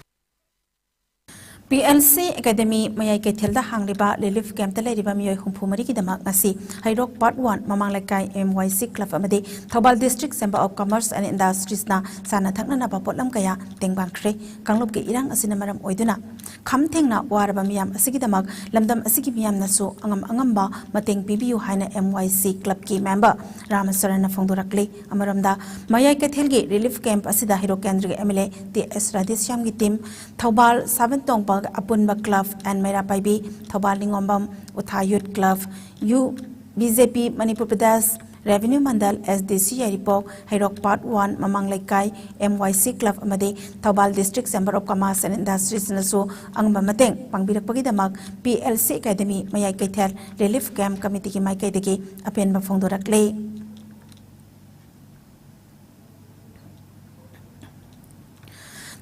PLC Academy Mayai Ketelda Hangliba Relief Camp Teleriba Mioy Humpumari Damak Nasi Hairok Part 1 Mamang Lekai MYC Club Amade Thobal District Chamber of Commerce and Industries na Sana Thakna na Bapotlam Kaya Tengbang Kre Kanglop ke Irang Asinamaram Oiduna Kam Tengna Waraba Miam Asigidamak Lamdam Asigi Miam Nasu Angamba Mateng Bibiu Haina MYC Club ki member Ramasarana Fongdorakle Amaramda Mayai Ketelgi Relief Camp Asida Hero Kendri MLA TS Radishyam ki team Thobal 7 Tongpa Apunba Club and Mera Paibi Thobal Ningombam Uthayut Club U BJP Manipur Pradesh Revenue Mandal SDC Yaripok Hairok Part 1 Mamang Lekai MYC Club Amade Thobal District Chamber of Commerce and Industries Nasu Angba Mateng Pangbirak Pagidamak PLC Academy Mayai Kaitel Relief Camp Committee ki Maikai Deki Apen Bafongdorakle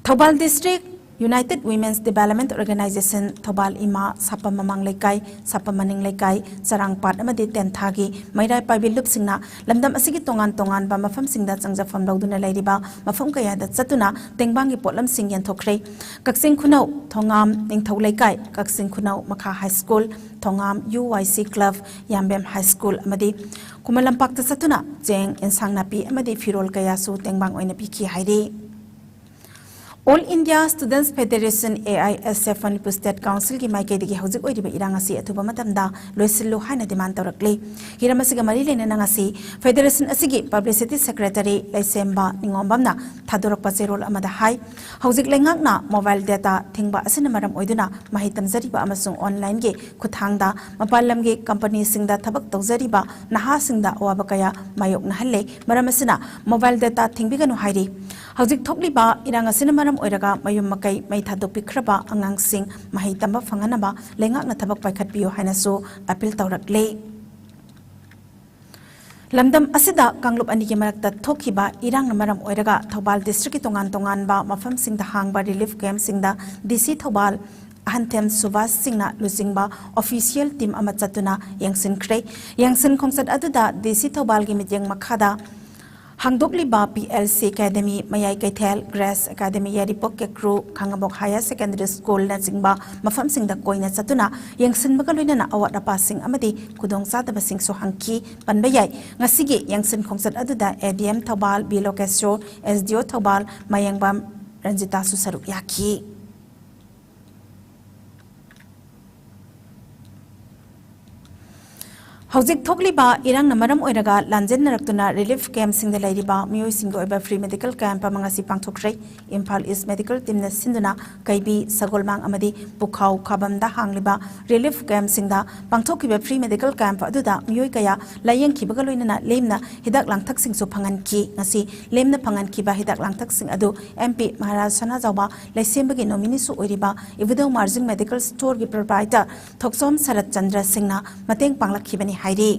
Thobal District United Women's Development Organization Thobal Ima Sapa Mamang Lekai Sapa Maning Lekai Sarang Part Amadi Tentagi Mairai Paibi Lupsingna Lamdam Asigi Tongan Tongan ba Mafam Singda Changjafam Lauduna Lairiba Mafam Kaya da Satuna Tengbangi Potlam Sing Yan Thokre Kaksing Kunau Thongam Ningthau Lekai Kaksing Kunau Makha High School Thongam UYC Club Yambem High School Amadi Kumalampak da Satuna Jeng Insang Napi Amadi Firol Kaya Su Tengbang Oina Piki Hairi All India Students Federation AISF Manipur State Council ki Maikai digi hojik oiriba irangasi atuba matamda loisillu haina demand tawrakle hiramasiga mari lena nangasi Federation asigi Publicity Secretary Laisemba Ningombamna thadorakpa zerol amada hai hojik lengakna mobile data thingba asina maram oiduna mahitam zariba amasung online ge kuthangda mapalam ge company singda thabak tawzariba naha singda awaba kaya mayok nahalle maramasina mobile data thingbiganu hairi hojik thokliba irangasina maram oiraga mayum makai mai thadok pikraba angang sing mahi tamba fanganaba lengak na thabak paikhat biyo haina so appeal tawrakle lamdam asida kanglop ani ki marakta thokhiba irang na maram oiraga Thobal district ki tongan tongan ba mafam singda hangba relief camp singda DC Thobal Ahantem Subas Singna Lusingba official team amachatuna yangsin kre yangsin khongsat aduda DC Thobal gi mityang makhada Hangdokliba PLC Academy Mayai Kaitel Grace Academy Yaripok ke crew Khangabok Higher Secondary School na singba mafam singda koina satuna yangsin bagaloina na awat na passing amadi kudong sadaba sing so hangki panbayai ngasigi yangsin khongsat aduda ADM Thobal Bilokesyo SDO Thobal Mayangbam Ranjita Susaruk Yaki Hojik Thokliba irang namaram oiraga lanjen naraktuna relief camp singda lairiba miyoi singgo oiba free medical camp amangasi pangthokre Imphal East medical team na sinduna kaibi sagolmang amadi bukhau khabamda hangliba relief camp singda pangthokiba free medical camp aduda miyoi kaya layeng khibaga loinana lemna hidak langthak sing so phangan ki ngasi lemna phangan kiba hidak langthak sing adu MP Maharaj Sana Jawba laisembagi nominee su oiriba Ivido Margin Medical Store gi proprietor Thoksom Sarat Chandra Singna mateng panglakhibani Hairi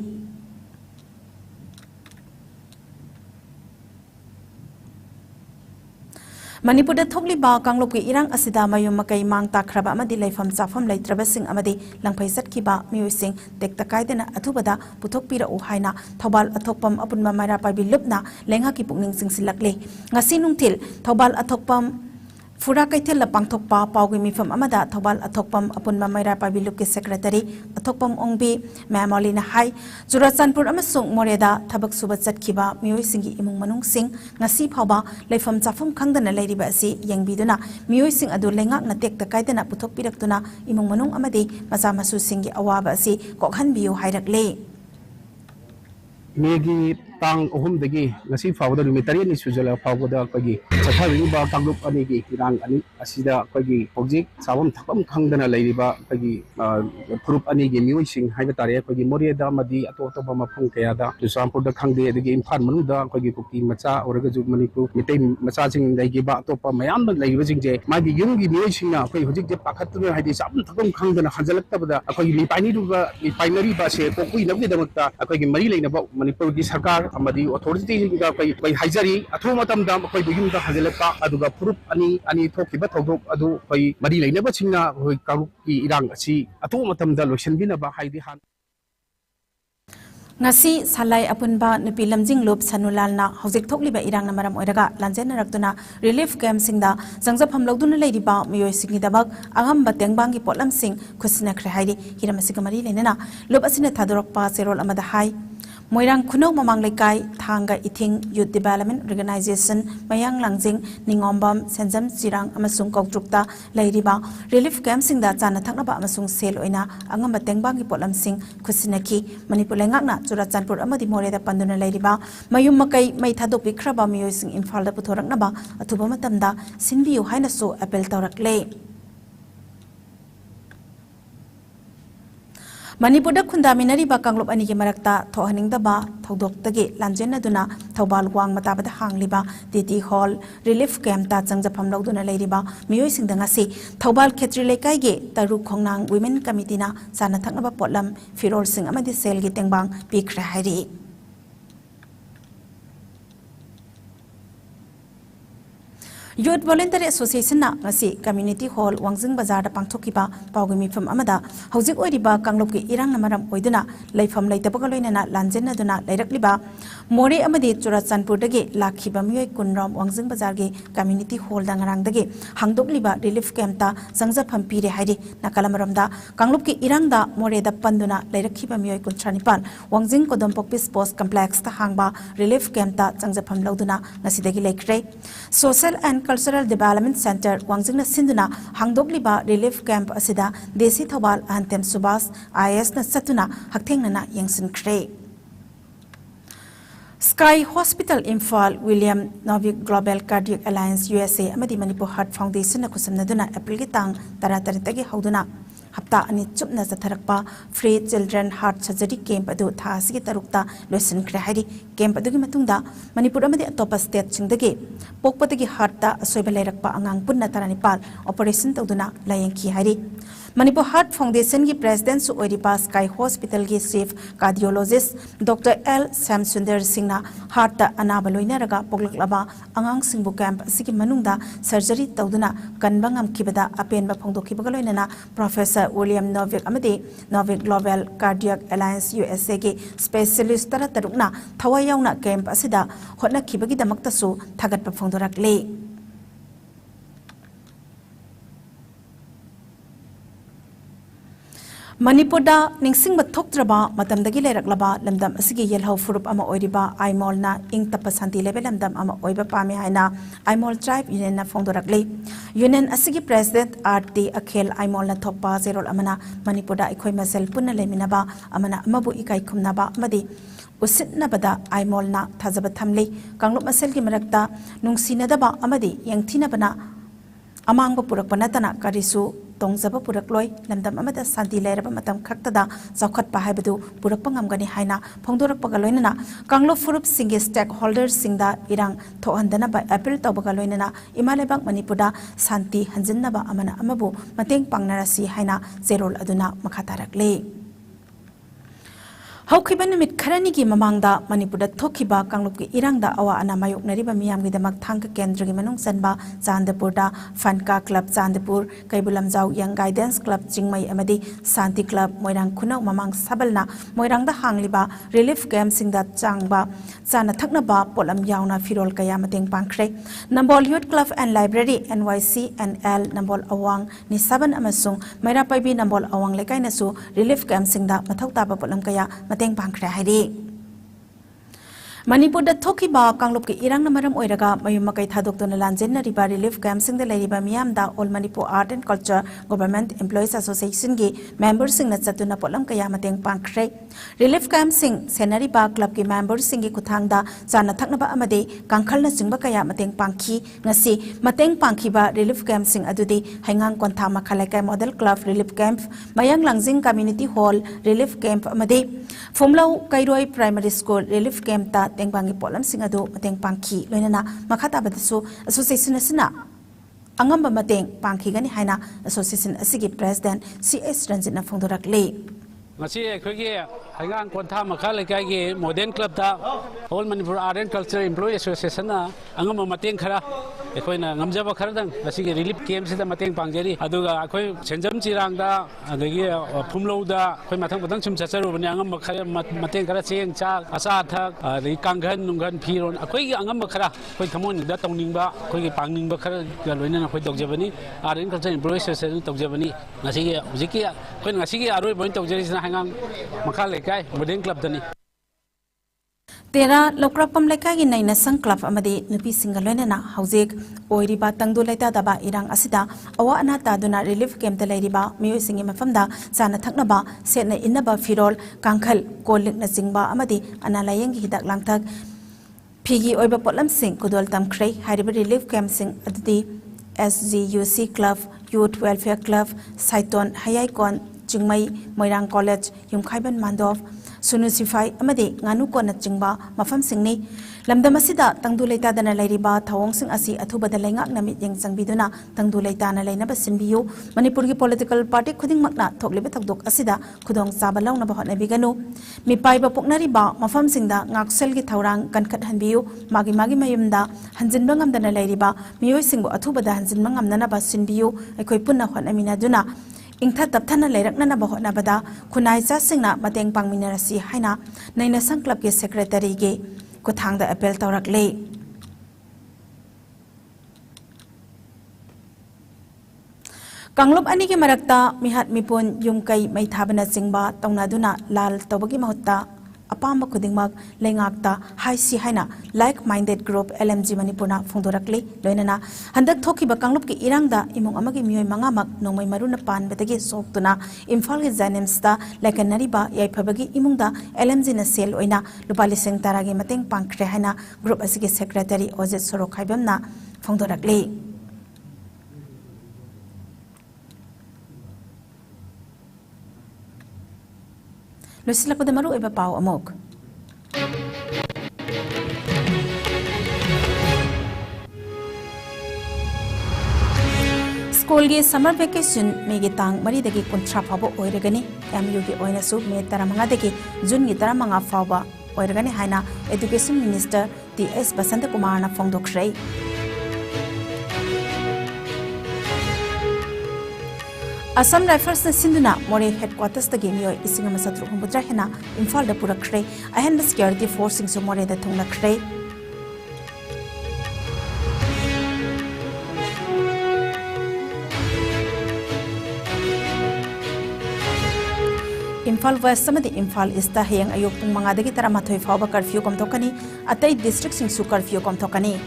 Manipur da thokliba kanglop ki irang asida mayum makai mang takraba amadi laifam chafam laitraba sing amadi langphai satkiba miyoi sing tekta kaidena athubada puthokpira u haina Thobal athokpam apunma maira pabi lupna lengha ki pukning sing silakle ngasi nungthil Thobal athokpam Fura Kaitel Pangthokpa Paugi Mifam Amada Thobal Athokpam Apunma Maira Pabiluk ki Secretary Athokpam Ongbi Mamolina Hai Jurachanpur amasung Moreda Thabak Subat Chatkiba Miyoi Singi Imung Manung Sing ngasi phawba leifam chafum khangdana leiriba asi yangbiduna miyoi sing adu lengak na tekta kaidana puthok piraktuna imung manung amadi macha masu singi awaba asi kokhan biyo hairakle Megi tang ohum dagi ngasi fawda rumitari ni sujala fawda kagi chathari ba kangup ani gi irang ani asida kagi project sawam thapam khangdana leiriba kagi group ani gi mioi sing haiba tare kagi morieda madi ato to ba mafung kaya da Jusampur da khangde dagi Imphal manu da kagi kuki macha oraga ju Manipur mitei macha sing leigi ba to pa mayam da leiba jing je magi yung gi mioi sing na koi hojik je pakhatuna haidi sabam thapam khangdana hanjalak tabada kagi mi paini ru ba mi painari ba se pokui nabgi damakta kagi mari leina ba Manipur gi sarkar amadi authority ga kai haijari athu matam da kai bugim da hajalaka aduga proof ani thokiba thodok adu kai mari leina ba singna hoi karuk ki irang asi athu matam da lotion bina ba haidi han ngasi salai apunba nupi lamjing lob sanulalna hojik thokliba irangna maram oiraga lanjenarakduna relief camp singda jangjapam logduna leiriba miyoi singi dabak agamba tengbangi potlam sing khusina khre hairi hiramasigamari lenena lob asina thadorokpa serol amada hai Moirang Kuno Mamang Lekai, Thanga Iting Youth Development Organization, Mayang Langjing, Ningombam, Senzam Sirang, Amasung Koktrukta, Lairiba, Relief Camp Sing da Jana Tangnaba Amasung Sel Oina, Angam Batengbangi Potlam Sing, Kusinaki, Manipulangana, Juratsanpur Amadi More da Panduna Lairiba, Mayum Makai, Maitadopi Kraba Muyosing in Falda Putoraknaba, Atubamatanda, Sinbiu Hainaso, Apel Taurak Lay. Manipur Kundaminari Bakanglop Aniki Marakta, Tohaning the Ba, Todok Lanjena Duna, Taubal Wang Matabata Hangliba, DT Hall, Relief Camp Tatsang Japam Loduna Ladyba, Muyosing the Ngasi, Taubal Ketrile Kaige, Taru Kongnang, Women Committee, Sanatanaba Potlam, Firol Sing Amadi Sel Gitangbang, Bikra Hari. Youth Voluntary Association na ngasi Community Hall Wangjing Bazar da pangthokiba pawgimi pham amada hojik oiriba kanglop ki irang namaram oiduna leifam leitabaga loinana lanjena duna leirakliba more amadi Churachandpur dagi lakhiba miyoi kunram Wangjing Bazar ge Community Hall da ngarang dagi hangdokliba relief camp ta sangja pham pire hairi nakalamaram da kanglop ki irang da more da panduna leirakhiba miyoi kuntranipal Wangjing Kodompok Peace Post Complex ta hangba relief camp ta sangja pham loduna ngasi dagi leikre Social and Cultural Development Center Wangjingna Sinduna Hangdogliba Relief Camp Asida Desi Thawal Antem Subas IS na Satuna Haktengnana Yangsin Kre Sky Hospital Imphal William Novik Global Cardiac Alliance USA Amadi Manipur Heart Foundation na kusamnaduna April gitang taratagi hauduna Hapta ani chupna zatharakpa Free Children Heart Surgery Camp adu thasigi tarukta loisin kre hairi camp adugi matungda Manipur amadi atopa state chingdagi pokpatagi heart ta asoiba leirakpa angang punna taranipal operation tawduna layengki hairi Manipur Heart Foundation ki president su oiripa Sky Hospital ki chief cardiologist Dr. L. Samsundar Singh na heart ta anaba loinaraga poklaklaba angang singbu camp asigi manungda surgery tawduna kanbangam kibada apenba phongdokhibaga loinana Professor William Novik Amadi Novik Global Cardiac Alliance USA ki specialist taratarukna thawayawna camp asida hotna khibagi damakta su thagatpa phongdorakle Manipur da ningsing thoktraba matamdagi leiraklaba lamdam asigi yelhau furup ama oiriba Aimol na ing tapasanti level lamdam ama oiba pame haina Aimol tribe union na phongdorakle union asigi president RT Akhel Aimol na thokpa zerol amana Manipur da ikhoi masel punna leminaba amana amabu ikai khumnaba amadi usitnabada Aimol na thajaba thamle kanglop masel ki marakta nungsinadaba amadi yangthinabana amangba purakpa natana karisu Tongjaba Purakloi, Lamdam Amada Santi Leraba Matam Kaktada, Zakat Pahabadu, Purapangam Haina, Pondorak Pagaloinana, Kanglo Furup Singi stakeholders Singda, Irang, Tohandana by April Tobagaloinana, Imalebang Manipuda, Santi, Hanzinaba Amana Amabu, Mateng Pangnarasi Haina, Zerol Aduna, Makatarakle. Haukiban mit Karanigi Mamangda, Manipur Tokiba, Kangluki Irangda, Awa Anamayok Nariba Miam with the Maktanga Kendri Manung Sanba, Zandapurda, Fanka Club Zandapur, Kaibulamzau, Young Guidance Club, Jingmai Amadi, Santi Club, Moirang Kuno, Mamang Sabalna, Moirangda Hangliba, Relief Camp Singda Changba, Zana Taknaba, Polam Yauna, Firol Kayamating Pankre, Nambol Youth Club and Library, NYC and L, Nambol Awang, Nisaban Amasung, Maira Paibi, Nambol Awang Lekainasu, Relief Camp Singda, Matauta Polam Kaya, Mateng Pankre Hairi. Manipur da Tokiba, Kanglop ki Irang Namaram Oiraga, Mayumakai Tadokton Lanjena Riba Relief Camp Sing the Lariba Miam da All Manipur Art and Culture Government Employees Association gi members sing Natsatuna Polam Kayamateng Pankre. Relief Camp Sing, Senariba Club ki members singi Kutangda, Zana Taknaba Amade, Kankalna Singba Kayamateng Panki, Nasi, Mateng Pankiba, Relief Camp Sing Adudi, Hangang Kontama Kalaka Model Club Relief Camp, Mayang Langzing Community Hall Relief Camp Amade, Fumlau Kairoi Primary School Relief Camp ta Tengbangi Polam Singado, Mateng Panki, Loinana, Makata Badasu, Association Asina, Angamba Mateng, Panki Gani Haina, Association Asigi President, C.S. Ranjina Fondorak Lay. Ngasi ekhogi hangang kontha makha lekai gi modern club da All Manipur Art and Culture Employee Association na angam mateng khara ꯑꯩꯈꯣꯏꯅ ꯉꯝꯖꯕ ꯈꯔꯗꯪ ꯉꯁꯤꯒꯤ relief ꯀꯦꯝꯞꯁꯤꯗ ꯃꯇꯦꯡ ꯄꯥꯡꯖꯔꯤ ꯑꯗꯨꯒ ꯑꯩꯈꯣꯏ ꯁꯦꯟꯖꯝ ꯆꯤꯔꯥꯡꯗ ꯑꯗꯒꯤ ꯐꯨꯝꯂꯧꯗ ꯑꯩꯈꯣꯏ ꯃꯊꯪ ꯁꯨꯝ ꯆꯠꯆꯔꯨꯕꯅꯤ ꯑꯉꯝꯕ ꯈꯔ ꯃꯇꯦꯡ ꯈꯔ ꯆꯦꯡ ꯆꯥꯛ ꯑꯆꯥ ꯑꯊꯛ ꯑꯗꯒꯤ ꯀꯥꯡꯈꯟ ꯅꯨꯡꯈꯟ ꯐꯤꯔꯣꯟ ꯑꯩꯈꯣꯏꯒꯤ ꯑꯉꯝꯕ ꯈꯔ ꯑꯩꯈꯣꯏ ꯊꯃꯣꯏꯅꯨꯡꯗ ꯇꯧꯅꯤꯡꯕ ꯑꯩꯈꯣꯏꯒꯤ ꯄꯥꯡꯅꯤꯡꯕ ꯈꯔꯒ ꯂꯣꯏꯅꯅ ꯑꯩꯈꯣꯏ ꯇꯧꯖꯕꯅꯤ art and culture employees association ꯇꯧꯖꯕꯅꯤ ꯉꯁꯤꯒꯤ ꯍꯧꯖꯤꯛꯀꯤ ꯑꯩꯈꯣꯏꯅ ꯉꯁꯤꯒꯤ ꯑꯔꯣꯏꯕ ꯑꯣꯏꯅ ꯇꯧꯖꯔꯤꯁꯤꯅ ꯍꯩꯉꯥꯡ ꯃꯈꯥ ꯂꯩꯀꯥꯏ ꯃꯣꯗꯦꯜ ꯀ꯭ꯂꯕꯇꯅꯤ तेरा लोक्रपम लेकागी नैना संग क्लब अमदी नुपी सिंगल लोइनना हौजिक ओइरिबा तंगदु लेतादबा इरांग असिदा अवा अना तादुना रिलीफ कैम्प लेरिबा मियोय सिंगी मफमदा साना थकनबा सेना इन्नबा फिरोल कांखल कोलिकना सिंगबा अमदी अना लायंगी हिदाक लांगथक फिगी ओइबा पोलम सिंग कुदोल तमख्रै हारिबा रिलीफ कैम्प सिंग अदुदी SGUC club youth welfare club साइटोन हयाइकोन चिंगमई मोइरांग कॉलेज युमखाइबन मांडोव सुनु सिफाई अमदे गानु कोना चिंगबा मफम सिंगनी लमदम असिदा तंगदु लेतादना लैरिबा थवोंग सिंग असी अथुबदा लैंगाक नमित यंग संगबिदुना तंगदु लेताना लैनबा सिनबियु मणिपुर की पॉलिटिकल पार्टी खुदिंग मकना थोकलिबा थकदोक असिदा खुदोंग चाबा लौनबा होटनाबिगनु मिपाइबा पोकनारिबा मफम सिंगदा गाक्सेल की थौरांग कनखत हनबियु मागी मयुमदा हंजिनबा ngamdana लैरिबा मियोय सिंगबो अथुबदा हंजिनबा ngamnanaba सिनबियु अखोय पुन्ना होटनामिनादुना इंथा तपथना लेरकननबा होटनाबदा खुनाय चासिंगना मतेंग पांगमिनरसी हाइना नैना संग क्लब के सेक्रेटरी के कुथांगदा अपील तौरकले कांगलुप अनि के मरक्ता मिहात मिपुन युमकई मैथाबना चिंगबा तौनादुना लाल तौबगी महत्ता अपाम खुदिंगमक लेंगाक्ता HiAce हाइना like minded group LMG मणिपुरना फोंदोरकले लोइनना हंदक थोखिबा कांगलुप के इरांगदा इमुंग अमगी मियोय मंगामक नोंमै मरुना पानबदगी सोक्तुना इम्फाल के जैनेम्सदा लेकनरीबा याइफबगी इमुंगदा LMG ना सेल ओइना लुपा लिसिंग तारागी मतेंग पांख्रे हाइना ग्रुप असिगे सेक्रेटरी ओजेट सोरोखाइबमना फोंदोरकले लुसिलकपद मरु एबा पाव अमोक स्कूल की समर वेकेशन मेगी तांग मरीदगी कुंथ्रा फाबो ओइरगनी MU की ओइनसु मे 15 जून की 15 फाबा ओइरगनी हाइना education minister TS Basant Kumar ना फोंदोखरै असम राइफल्स सिंधुना मोरे हेडक्वार्टर्स तगी मियोय इसिंग मसत्रुक हुंबुद्रा हेना इम्फाल दा पुरखरै अहेंब सिक्योरिटी फोर्स सिंगसु मोरे दा थुंगलखरै इम्फाल वेस्ट समदि इम्फाल ईस्ट दा हेयंग अयोग पुंग 5 दगी 13 फावबा कर्फ्यू कमथोकनी अतै डिस्ट्रिक्ट सिंगसु कर्फ्यू कमथोकनी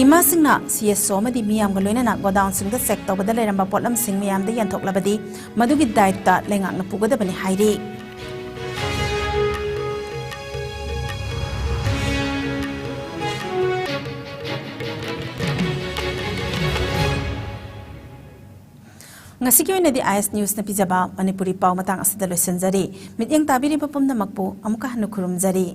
इमा सिंगना CSO मदी मियाम गलोइना गोडाउन सिंग द चेक तौबदा लेरंबा पोटलम सिंग मियाम द यंथोकलबदी मदुगी दायित्व लेंगाकना पुगदबनी हाइरी ngasi ki oinadi IS News na pijaba Manipuri paw matang asida loisanjari mityang tabiri pa pumna makpo amuka hanu khurumjari